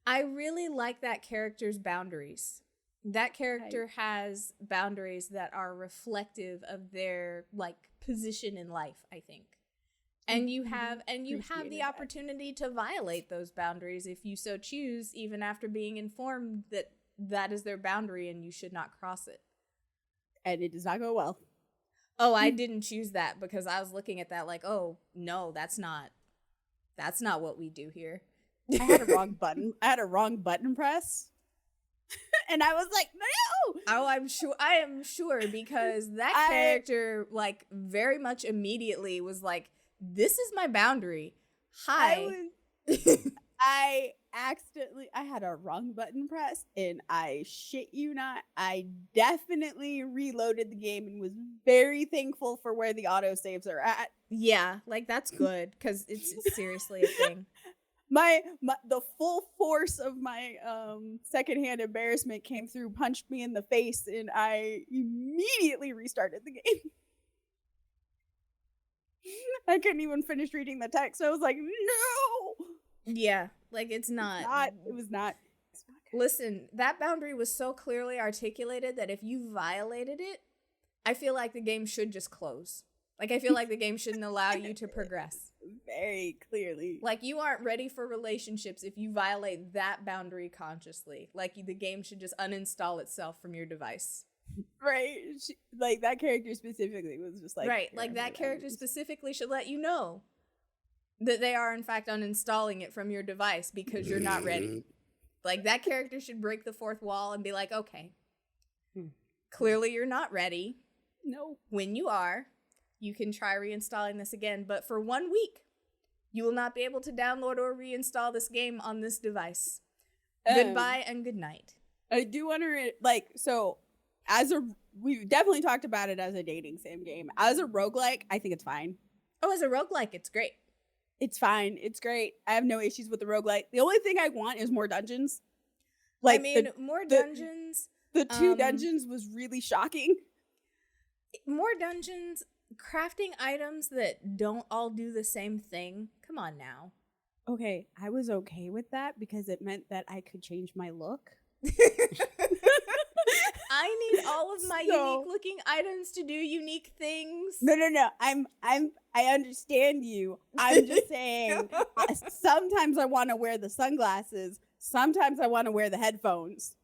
I really like that character's boundaries. That character has boundaries that are reflective of their like position in life, I think. And you have the opportunity to violate those boundaries if you so choose, even after being informed that that is their boundary and you should not cross it. And it does not go well. Oh, I didn't choose that because I was looking at that like, oh no, that's not what we do here. I had a wrong button. I had a wrong button press. And I was like, no. Oh, I am sure because that character like very much immediately was like, this is my boundary. Hi. I had a wrong button press, and I shit you not, I definitely reloaded the game and was very thankful for where the autosaves are at. Yeah, like that's good because it's seriously a thing. The full force of my secondhand embarrassment came through, punched me in the face, and I immediately restarted the game. I couldn't even finish reading the text. I was like, no. Yeah, like it's not. It was not. Listen, that boundary was so clearly articulated that if you violated it, I feel like the game should just close. Like I feel like the game shouldn't allow you to progress. Very clearly. Like you aren't ready for relationships if you violate that boundary consciously. Like the game should just uninstall itself from your device. Right. Like that character specifically was just like. Right. Like that character specifically should let you know that they are in fact uninstalling it from your device because you're not ready. Like that character should break the fourth wall and be like, okay, clearly you're not ready. No. When you are, you can try reinstalling this again, but for 1 week, you will not be able to download or reinstall this game on this device. Goodbye and good night. I do wonder, like, so we definitely talked about it as a dating sim game. As a roguelike, I think it's fine. Oh, as a roguelike, it's great. It's fine. It's great. I have no issues with the roguelike. The only thing I want is more dungeons. Like, I mean, more dungeons. The 2 dungeons was really shocking. More dungeons. Crafting items that don't all do the same thing. Come on now. Okay, I was okay with that because it meant that I could change my look. I need all of my unique looking items to do unique things. No. I understand you. I'm just saying sometimes I want to wear the sunglasses. Sometimes I want to wear the headphones.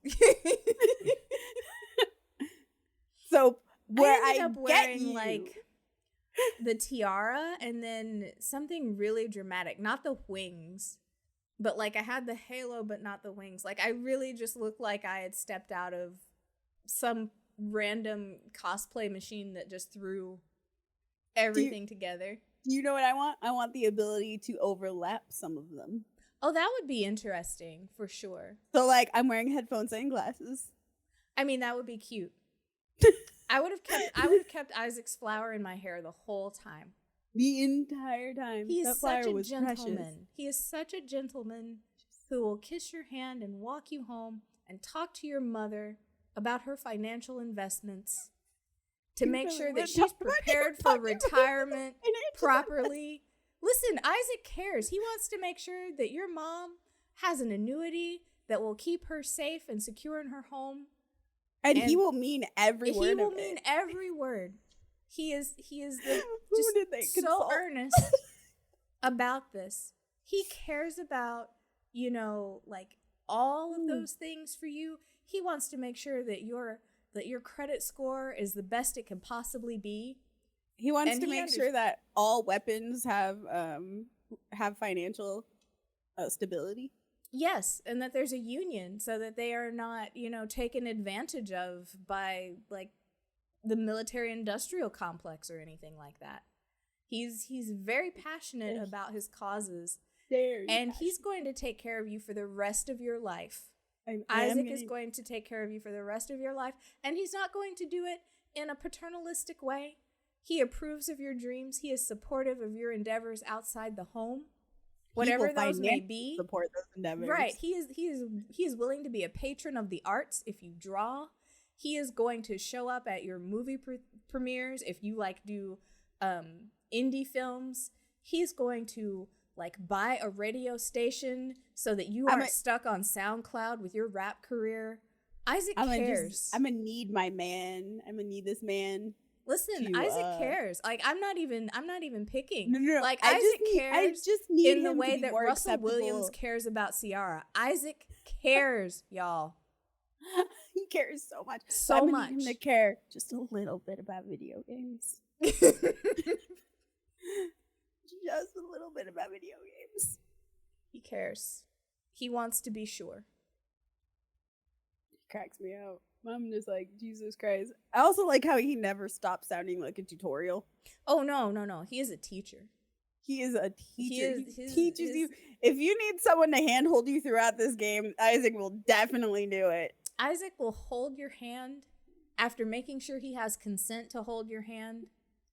So where I ended up wearing like the tiara and then something really dramatic, not the wings, but like I had the halo but not the wings. Like I really just looked like I had stepped out of some random cosplay machine that just threw everything together. Do you know what I want? I want the ability to overlap some of them. Oh, that would be interesting for sure. So like I'm wearing headphones and glasses. I mean, that would be cute. I would have kept Isaac's flower in my hair the whole time. The entire time. He is such a gentleman. Precious. He is such a gentleman who will kiss your hand and walk you home and talk to your mother about her financial investments to make sure that she's prepared for retirement properly. Listen, Isaac cares. He wants to make sure that your mom has an annuity that will keep her safe and secure in her home. And he will mean every word. He will mean every word. He is just so earnest about this. He cares about, like all of those things for you. He wants to make sure that your credit score is the best it can possibly be. He wants to make sure that all weapons have financial stability. Yes, and that there's a union so that they are not, taken advantage of by like the military-industrial complex or anything like that. He's very passionate about his causes, and he's going to take care of you for the rest of your life. Isaac is going to take care of you for the rest of your life, and he's not going to do it in a paternalistic way. He approves of your dreams. He is supportive of your endeavors outside the home. Whatever those may be, support those endeavors. Right. He is willing to be a patron of the arts if you draw. He is going to show up at your movie premieres if you do indie films. He's going to like buy a radio station so that you aren't stuck on SoundCloud with your rap career. Isaac cares. I'm gonna need my man. I'm gonna need this man. Listen, to, Isaac cares. Like I'm not even picking. No. Like Isaac cares. I just need in the him way to be that more Russell acceptable. Williams cares about Ciara. Isaac cares, y'all. He cares so much. So I'm gonna much. need him to care just a little bit about video games. Just a little bit about video games. He cares. He wants to be sure. Cracks me out. I'm just like, Jesus Christ. I also like how he never stops sounding like a tutorial. Oh no. He is a teacher. He is a teacher. He teaches you. If you need someone to handhold you throughout this game, Isaac will definitely do it. Isaac will hold your hand after making sure he has consent to hold your hand.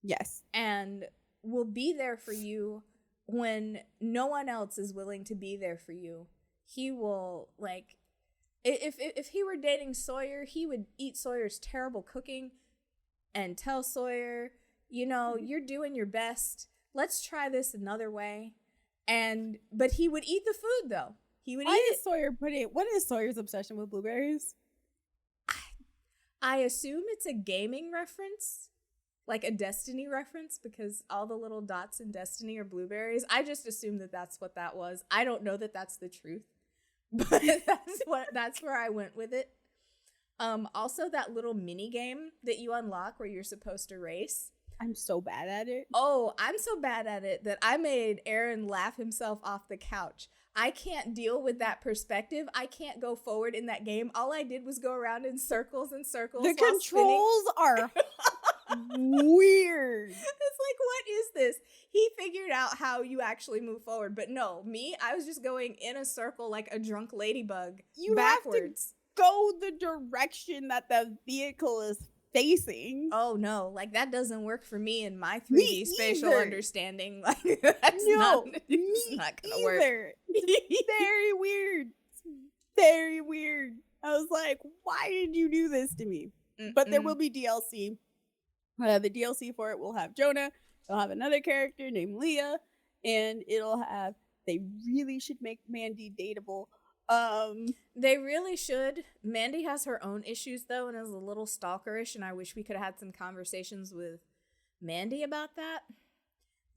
Yes. And will be there for you when no one else is willing to be there for you. He will, like, if he were dating Sawyer, he would eat Sawyer's terrible cooking and tell Sawyer, you know, you're doing your best. Let's try this another way. But he would eat the food, though. He would eat it. What is Sawyer's obsession with blueberries? I assume it's a gaming reference, like a Destiny reference, because all the little dots in Destiny are blueberries. I just assumed that that's what that was. I don't know that that's the truth, but that's where I went with it. Also that little mini game that you unlock where you're supposed to race. I'm so bad at it. Oh, I'm so bad at it that I made Aaron laugh himself off the couch. I can't deal with that perspective. I can't go forward in that game. All I did was go around in circles and circles. The controls are weird. It's like, what is this? He figured out how you actually move forward. But no, I was just going in a circle like a drunk ladybug. You backwards. have to go the direction that the vehicle is facing. Oh no, like that doesn't work for me in my 3D spatial understanding. Like it's not gonna work. Very weird. Very weird. I was like, why did you do this to me? But there will be DLC. The DLC for it will have Jonah. It'll have another character named Leah, and it'll have. They really should make Mandy dateable. They really should. Mandy has her own issues though, and is a little stalkerish, and I wish we could have had some conversations with Mandy about that.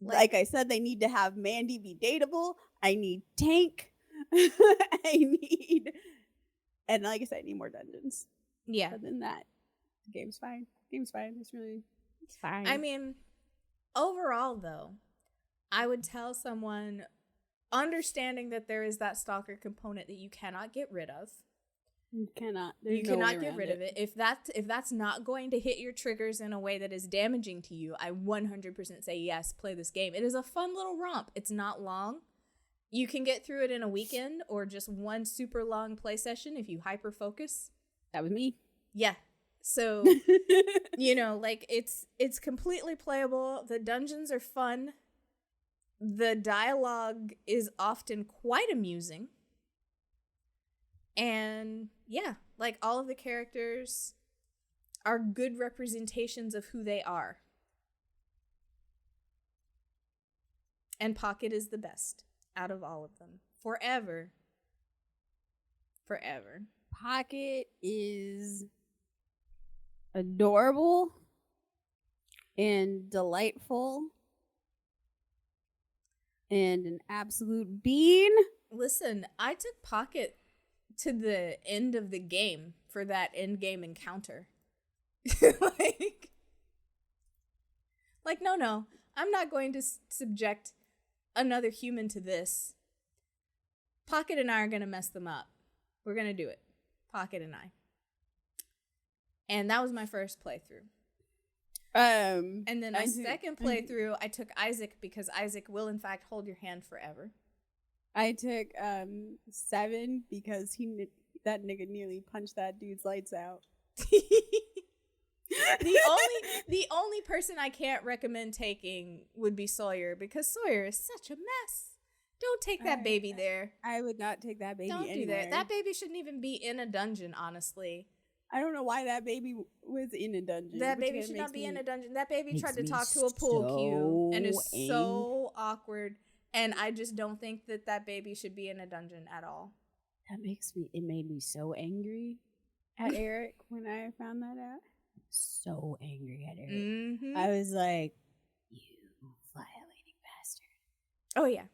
Like I said, they need to have Mandy be dateable. I need Tank. And like I said, I need more dungeons. Yeah. Other than that, the game's fine. It's fine. I mean, overall though, I would tell someone, understanding that there is that stalker component that you cannot get rid of. You cannot. You cannot get rid of it. If that's not going to hit your triggers in a way that is damaging to you, I 100% say yes, play this game. It is a fun little romp. It's not long. You can get through it in a weekend or just one super long play session if you hyper focus. That was me. Yeah. So, you know, like it's completely playable. The dungeons are fun. The dialogue is often quite amusing. And yeah, like all of the characters are good representations of who they are. And Pocket is the best out of all of them. Forever. Pocket is adorable and delightful and an absolute bean. Listen, I took Pocket to the end of the game for that end game encounter. like no, I'm not going to subject another human to this. Pocket and I are going to mess them up. We're going to do it. Pocket and I. And that was my first playthrough. And then my second playthrough, I took Isaac because Isaac will in fact hold your hand forever. I took 7 because that nigga nearly punched that dude's lights out. The only person I can't recommend taking would be Sawyer because Sawyer is such a mess. Don't take that baby there. I would not take that baby Don't anywhere. do that. That baby shouldn't even be in a dungeon, honestly. I don't know why that baby was in a dungeon. That which baby again should not makes be in me- a dungeon. That baby makes tried to me talk to a pool cue and is so so awkward. And I just don't think that that baby should be in a dungeon at all. That makes me. It made me so angry at Eric when I found that out. So angry at Eric. Mm-hmm. I was like, "You violating bastard." Oh yeah.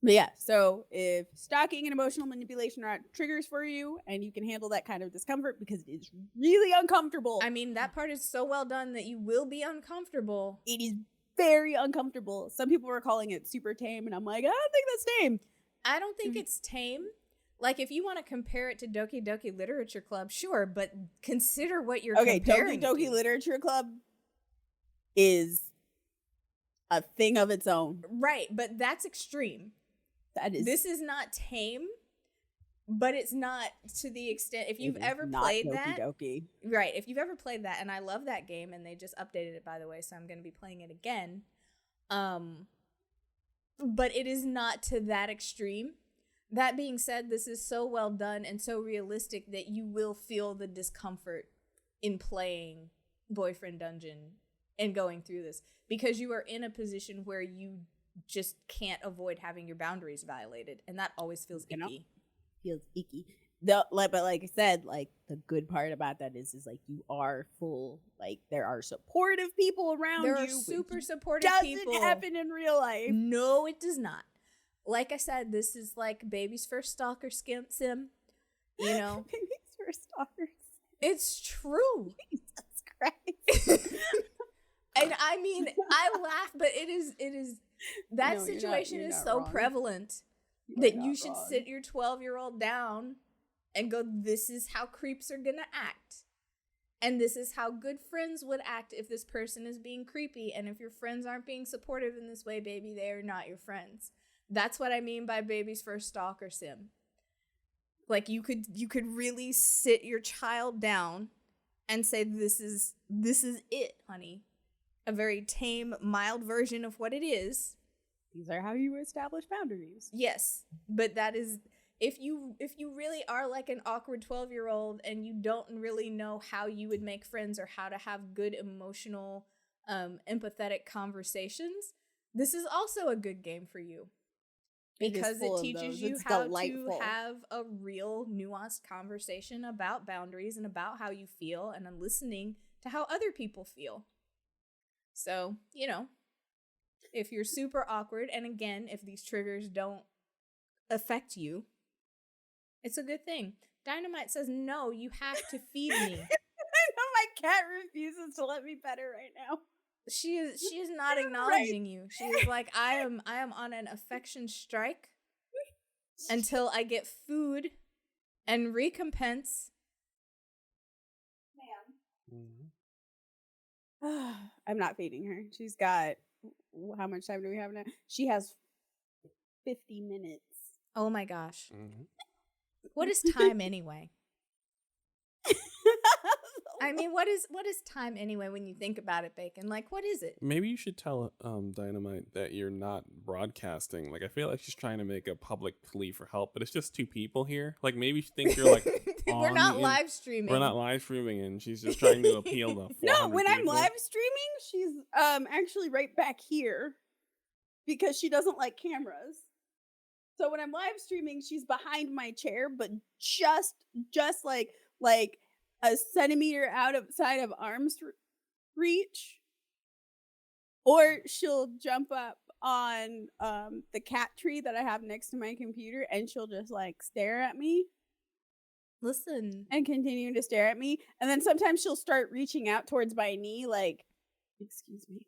But yeah, so if stalking and emotional manipulation are triggers for you, and you can handle that kind of discomfort because it is really uncomfortable. I mean, that part is so well done that you will be uncomfortable. It is very uncomfortable. Some people were calling it super tame, and I'm like, I don't think that's tame. I don't think it's tame. Like, if you want to compare it to Doki Doki Literature Club, sure, but consider what you're Okay, comparing Doki Doki to. Literature Club is a thing of its own. Right, but that's extreme. That is This is not tame, but it's not to the extent. If you've ever played that, Doki. right? If you've ever played that, and I love that game, and they just updated it, by the way, so I'm going to be playing it again. But it is not to that extreme. That being said, this is so well done and so realistic that you will feel the discomfort in playing Boyfriend Dungeon and going through this, because you are in a position where you just can't avoid having your boundaries violated, and that always feels You know? icky. Feels icky. But like I said, like the good part about that is like you are full. Like there are supportive people around There you. are which super supportive doesn't people. happen in real life. No, it does not. Like I said, this is like baby's first stalker sim. You know, Baby's first stalkers. it's true. Jesus Christ. And I mean, I laugh, but it is that No, situation you're is not so wrong. prevalent You are that not you should wrong. sit your 12-year-old down and go, this is how creeps are gonna act. And this is how good friends would act if this person is being creepy. And if your friends aren't being supportive in this way, baby, they are not your friends. That's what I mean by baby's first stalker sim. Like you could really sit your child down and say, this is it, honey. A very tame, mild version of what it is. These are how you establish boundaries. Yes, but that is if you really are like an awkward 12-year-old and you don't really know how you would make friends or how to have good emotional, empathetic conversations, this is also a good game for you. Because it teaches you how to have a real nuanced conversation about boundaries and about how you feel and then listening to how other people feel. So, you know, if you're super awkward, and again, if these triggers don't affect you, it's a good thing. Dynamite says, no, you have to feed me. I know my cat refuses to let me pet her right now. She is not acknowledging you. She is like, I am on an affection strike until I get food and recompense. I'm not feeding her. She's got, how much time do we have now? She has 50 minutes. Oh my gosh. Mhm. What is time anyway? I mean, what is time anyway when you think about it, Bacon? Like, what is it? Maybe you should tell Dynamite that you're not broadcasting. Like, I feel like she's trying to make a public plea for help, but it's just two people here. Like, maybe she thinks you're like We're on not the live streaming. We're not live streaming, and she's just trying to appeal to 400 No, when I'm people. live streaming, she's actually right back here because she doesn't like cameras. So when I'm live streaming, she's behind my chair, but just like a centimeter outside of arm's reach. Or she'll jump up on the cat tree that I have next to my computer, and she'll just like stare at me. Listen. And continue to stare at me. And then sometimes she'll start reaching out towards my knee like, excuse me.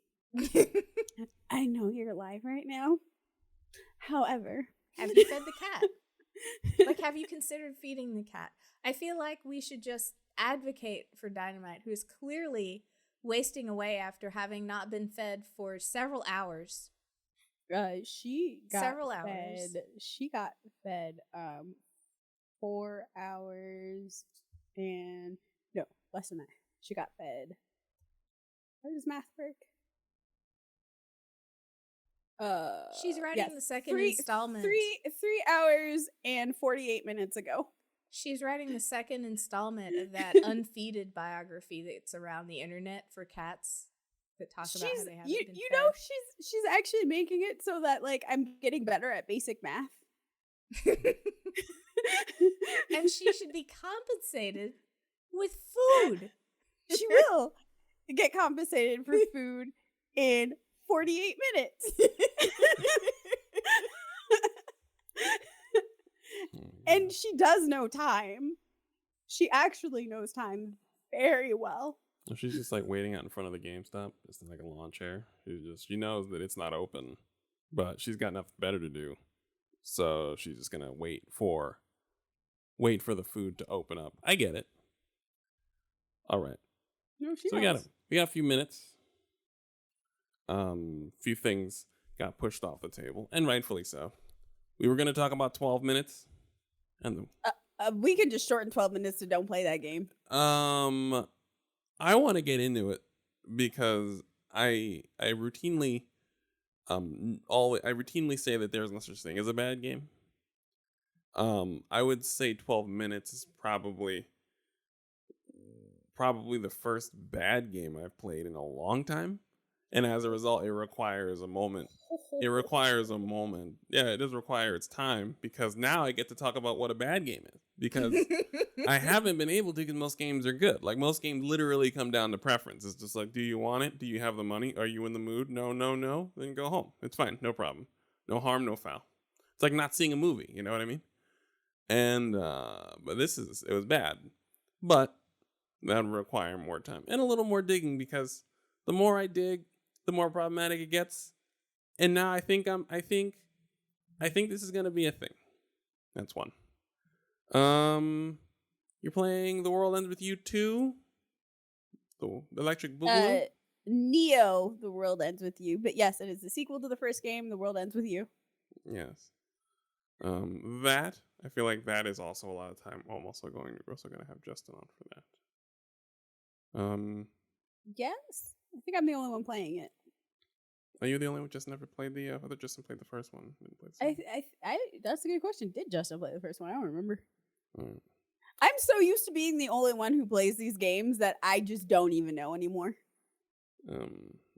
I know you're live right now. However. Have you fed the cat? Like, have you considered feeding the cat? I feel like we should just advocate for Dynamite, who is clearly wasting away after having not been fed for several hours. She got Several fed. hours. She got fed 4 hours and no, less than that. She got fed. How does math work? She's writing the second installment. 3 hours and 48 minutes ago. She's writing the second installment of that unfeeded biography that's around the internet for cats that talk about how they haven't been you fed. know, she's actually making it so that like I'm getting better at basic math. And she should be compensated with food. She will get compensated for food in 48 minutes. And she does know time. She actually knows time very well. She's just like waiting out in front of the GameStop, just in like a lawn chair. She knows that it's not open, but she's got nothing better to do, so she's just gonna wait for the food to open up. I get it. All right. No, she So knows. we got a few minutes. Few things got pushed off the table, and rightfully so. We were gonna talk about 12 minutes, and We can just shorten 12 minutes to don't play that game. I want to get into it because I routinely say that there's no such thing as a bad game. I would say 12 minutes is probably the first bad game I've played in a long time, and as a result, it requires a moment. It requires a moment. Yeah, it does require its time, because now I get to talk about what a bad game is, because I haven't been able to, because most games are good. Like, most games literally come down to preference. It's just like, do you want it? Do you have the money? Are you in the mood? No. Then go home. It's fine. No problem. No harm, no foul. It's like not seeing a movie. You know what I mean? And, but it was bad. But that would require more time and a little more digging, because the more I dig, the more problematic it gets. And now I think this is gonna be a thing. That's one. You're playing The World Ends With You 2? The Electric Boogaloo? Neo, The World Ends With You. But yes, it is the sequel to the first game, The World Ends With You. Yes. That, I feel like that is also a lot of time. Oh, we're also gonna have Justin on for that. Yes. I think I'm the only one playing it. Are you the only one? Justin never played the other? Justin played the first one. Didn't play the second? That's a good question. Did Justin play the first one? I don't remember. Alright. I'm so used to being the only one who plays these games that I just don't even know anymore.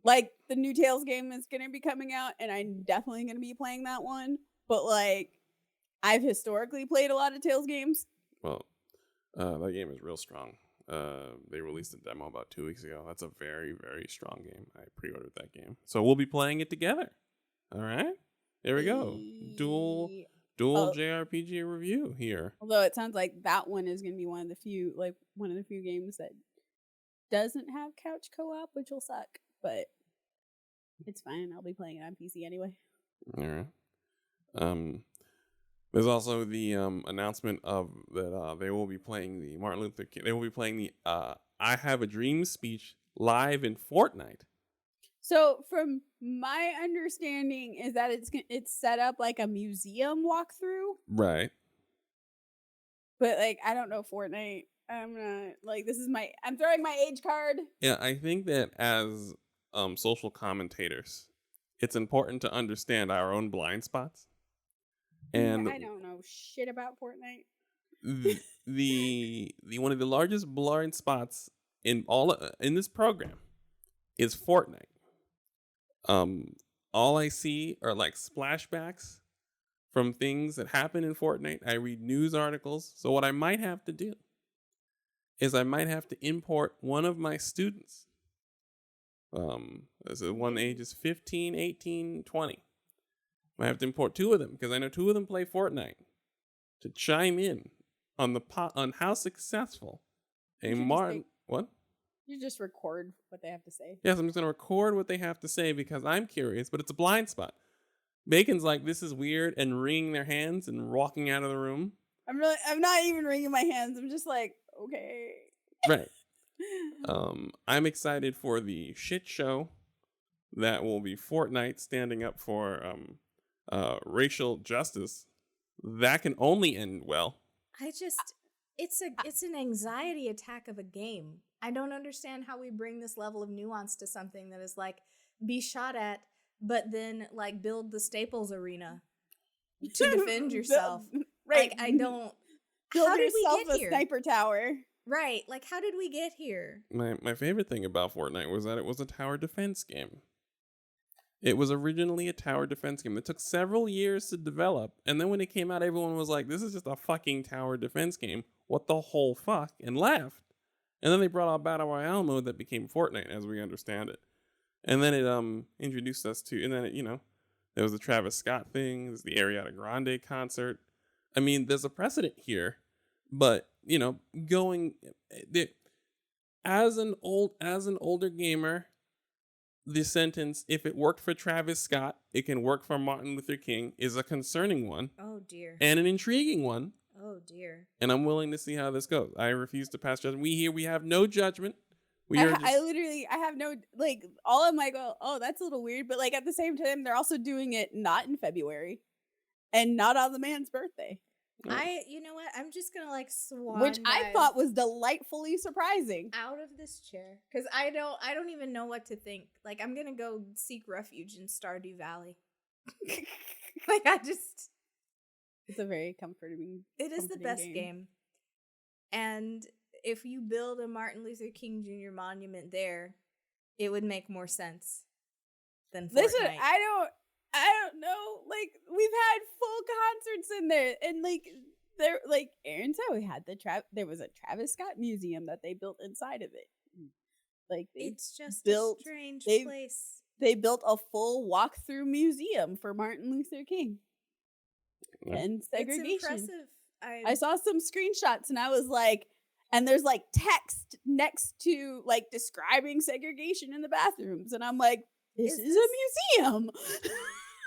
Like, the new Tales game is going to be coming out, and I'm definitely going to be playing that one. But, like, I've historically played a lot of Tales games. Well, that game is real strong. They released a demo about 2 weeks ago. That's a very, very strong game. I pre-ordered that game, so we'll be playing it together. All right, there we go. Dual JRPG review here. Although it sounds like that one is going to be one of the few games that doesn't have couch co-op, which will suck. But it's fine. I'll be playing it on PC anyway. All right. There's also the announcement of that they will be playing the Martin Luther King. They will be playing the "I Have a Dream" speech live in Fortnite. So, from my understanding, is that it's set up like a museum walkthrough. Right. But like, I don't know Fortnite. I'm not like I'm throwing my age card. Yeah, I think that as social commentators, it's important to understand our own blind spots. And I don't know shit about Fortnite. the one of the largest blind spots in this program is Fortnite. All I see are like splashbacks from things that happen in Fortnite. I read news articles. So what I might have to do is I might have to import one of my students. One age is 15, 18, 20. I have to import two of them because I know two of them play Fortnite to chime in on on how successful what? You just record what they have to say. Yes, I'm just going to record what they have to say because I'm curious, but it's a blind spot. Bacon's like, this is weird, and wringing their hands and walking out of the room. I'm not even wringing my hands. I'm just like, okay. Right. I'm excited for the shit show that will be Fortnite standing up for racial justice. That can only end well. It's an anxiety attack of a game. I don't understand how we bring this level of nuance to something that is like be shot at, but then like build the Staples Arena to defend yourself. Right. Like, I don't. Build how did we yourself get a here? sniper tower. Right, like how did we get here? My favorite thing about Fortnite was that it was a tower defense game. It was originally a tower defense game. It took several years to develop, and then when it came out, everyone was like, "This is just a fucking tower defense game. What the whole fuck?" and laughed. And then they brought out Battle Royale mode that became Fortnite as we understand it. And then it introduced us to, and then it, there was the Travis Scott thing, there's the Ariana Grande concert. I mean, there's a precedent here, but going as an older gamer, the sentence "if it worked for Travis Scott, it can work for Martin Luther King" is a concerning one Oh dear. and an intriguing one. Oh dear. And I'm willing to see how this goes. I refuse to pass judgment. We have no judgment. We are I literally, I have no, like, all I'm like, oh, that's a little weird. But, like, at the same time, they're also doing it not in February and not on the man's birthday, You know what? I'm just gonna like swan which I dive thought was delightfully surprising. out of this chair because I don't even know what to think. Like I'm gonna go seek refuge in Stardew Valley. Like It's a very comforting. it is the comforting best game. And if you build a Martin Luther King Jr. monument there, it would make more sense than Fortnite. Listen, I don't know. Like, we've had full concerts in there, and like Aaron said, we had there was a Travis Scott museum that they built inside of it. Like, It's just built- a strange they- place. they built a full walk-through museum for Martin Luther King and segregation. It's impressive. I saw some screenshots and I was like, and there's like text next to like describing segregation in the bathrooms, and I'm like, this is a museum.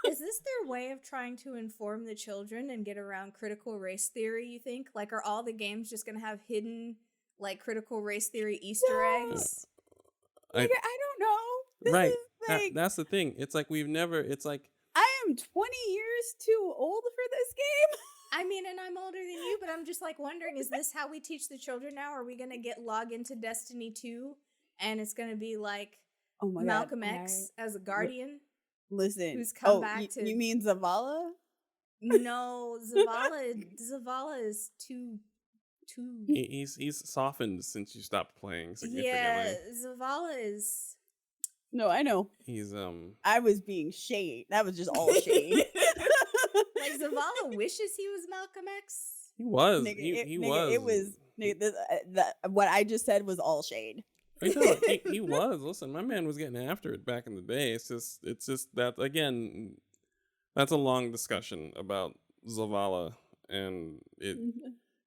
Is this their way of trying to inform the children and get around critical race theory, you think? Like, are all the games just going to have hidden, like, critical race theory Easter No. eggs? Like, I don't know. This right. is, like, That's the thing. It's like it's like, I am 20 years too old for this game. I mean, and I'm older than you, but I'm just, like, wondering, is this how we teach the children now? Are we going to log into Destiny 2, and it's going to be, like, Oh my Malcolm God. X as a guardian? Listen. Who's come back to- You mean Zavala? No, Zavala is too... he's softened since you stopped playing significantly. Yeah, Zavala is... No, I know. He's I was being shade. That was just all shade. Like, Zavala wishes he was Malcolm X. he was. Nigga, he nigga, was. It was. Nigga, what I just said was all shade. He was. Listen, my man was getting after it back in the day. It's just that, again, that's a long discussion about Zavala and it.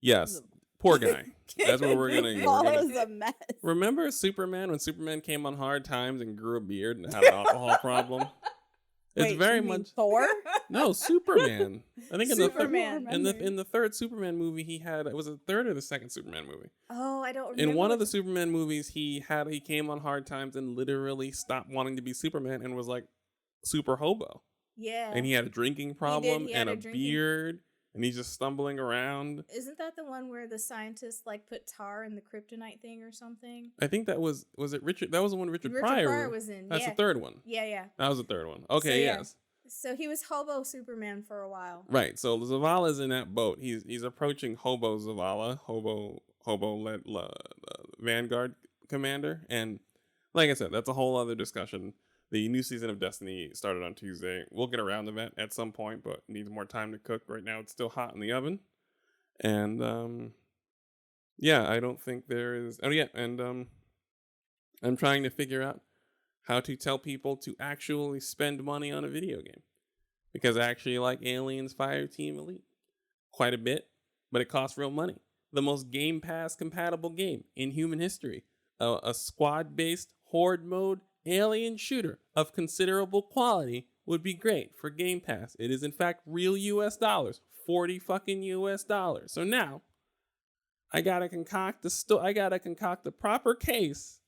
Yes, poor guy. That's what we're gonna. Zavala's a mess. Remember Superman when Superman came on hard times and grew a beard and had an alcohol problem? It's Wait, very you mean much Thor. no Superman. I think Superman. in the third Superman movie he had, was it the third or the second Superman movie? Oh, I don't remember. In one of the Superman movies, he came on hard times and literally stopped wanting to be Superman and was like super hobo. Yeah. And he had a drinking problem He had and a a drinking- beard, and he's just stumbling around. Isn't that the one where the scientists like put tar in the kryptonite thing or something? I think that was it Richard? That was the one Richard Richard Pryor Pryor was in. That's Yeah. the third one. Yeah. That was the third one. Okay, So, yeah. yes. So he was hobo Superman for a while. Right. So Zavala's in that boat. He's approaching Hobo Zavala, Hobo Vanguard commander, and like I said, that's a whole other discussion. The new season of Destiny started on Tuesday. We'll get around to that at some point, but needs more time to cook. Right now, it's still hot in the oven, and yeah, I don't think there is. Oh yeah, and I'm trying to figure out how to tell people to actually spend money on a video game. Because I actually like Aliens Fireteam Elite quite a bit, but it costs real money. The most Game Pass compatible game in human history. A squad-based horde mode alien shooter of considerable quality would be great for Game Pass. It is in fact real US dollars. 40 fucking US dollars. So now I gotta concoct the proper case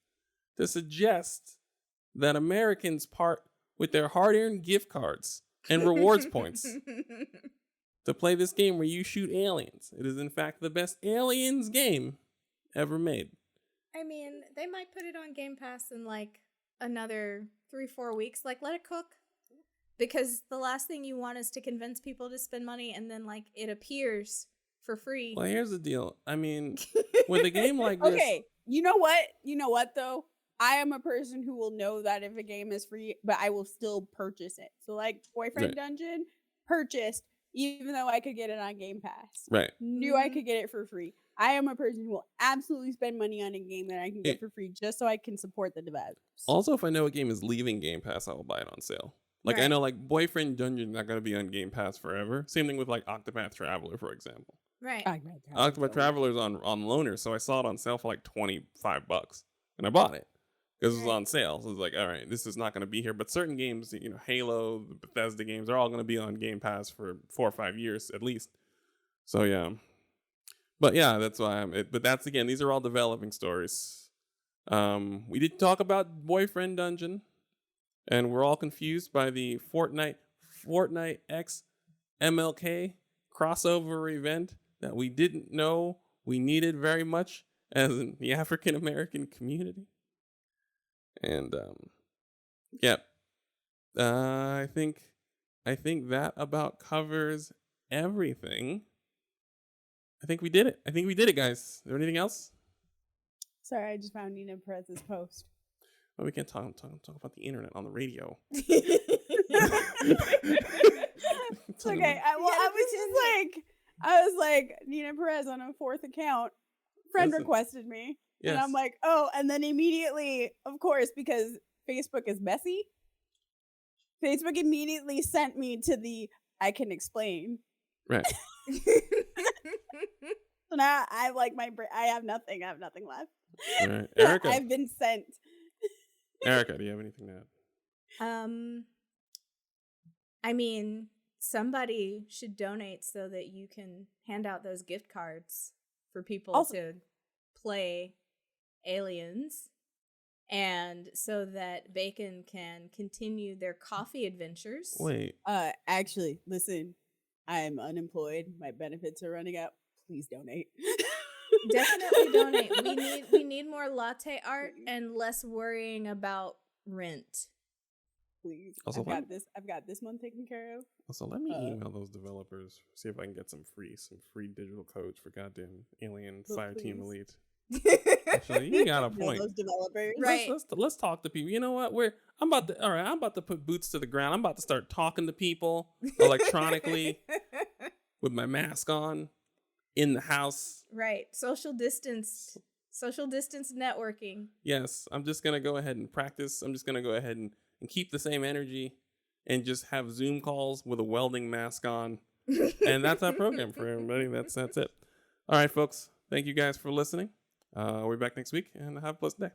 to suggest that Americans part with their hard-earned gift cards and rewards points to play this game where you shoot aliens. It is in fact the best aliens game ever made. I mean, they might put it on Game Pass in like another 3-4 weeks. Like, let it cook. Because the last thing you want is to convince people to spend money and then like it appears for free. Well, here's the deal. I mean, with a game like this, Okay, you know what? You know what though? I am a person who will know that if a game is free, but I will still purchase it. So like Boyfriend Right. Dungeon, purchased, even though I could get it on Game Pass. right? Knew I could get it for free. I am a person who will absolutely spend money on a game that I can get for free just so I can support the developers. Also, if I know a game is leaving Game Pass, I will buy it on sale. Like I Right. know, like Boyfriend Dungeon not gonna be on Game Pass forever. Same thing with like Octopath Traveler, for example. Right. Octopath Traveler's on loaner, so I saw it on sale for like $25, and I bought it because it was Right. on sale. So it was like, all right, this is not gonna be here. But certain games, you know, Halo, the Bethesda games, are all gonna be on Game Pass for 4 or 5 years at least. So yeah, but yeah, that's why but that's again, these are all developing stories. We did talk about Boyfriend Dungeon, and we're all confused by the Fortnite X MLK crossover event that we didn't know we needed very much as in the African American community. And yeah, I think that about covers everything. I think we did it. Guys. Is there anything else? Sorry, I just found Nina Perez's post. Well, we can't talk about the internet on the radio. It's okay. I was like, Nina Perez on a fourth account. Friend Listen. requested me. Yes. And I'm like, oh, and then immediately, of course, because Facebook is messy, Facebook immediately sent me to the I can explain. Right. So now I like I have nothing. I have nothing left. All right. Erica. I've been sent. Erica, do you have anything to add? I mean, somebody should donate so that you can hand out those gift cards for people Also- to play Aliens, and so that Bacon can continue their coffee adventures. Wait. Actually, listen, I'm unemployed. My benefits are running out. Please donate. Definitely donate. We need more latte art and less worrying about rent. Please. Also, I've got this one taken care of. So let me email those developers, see if I can get some free digital codes for goddamn Alien Look, Fireteam please. Elite. Actually, you got a Know point. those developers. Right. Let's talk to people. You know what? I'm about to put boots to the ground. I'm about to start talking to people electronically with my mask on in the house. Right. Social distance networking. Yes, I'm just gonna go ahead and practice. I'm just gonna go ahead and keep the same energy and just have Zoom calls with a welding mask on. And that's our program for everybody. That's it. All right, folks. Thank you guys for listening. We'll be back next week, and have a blessed day.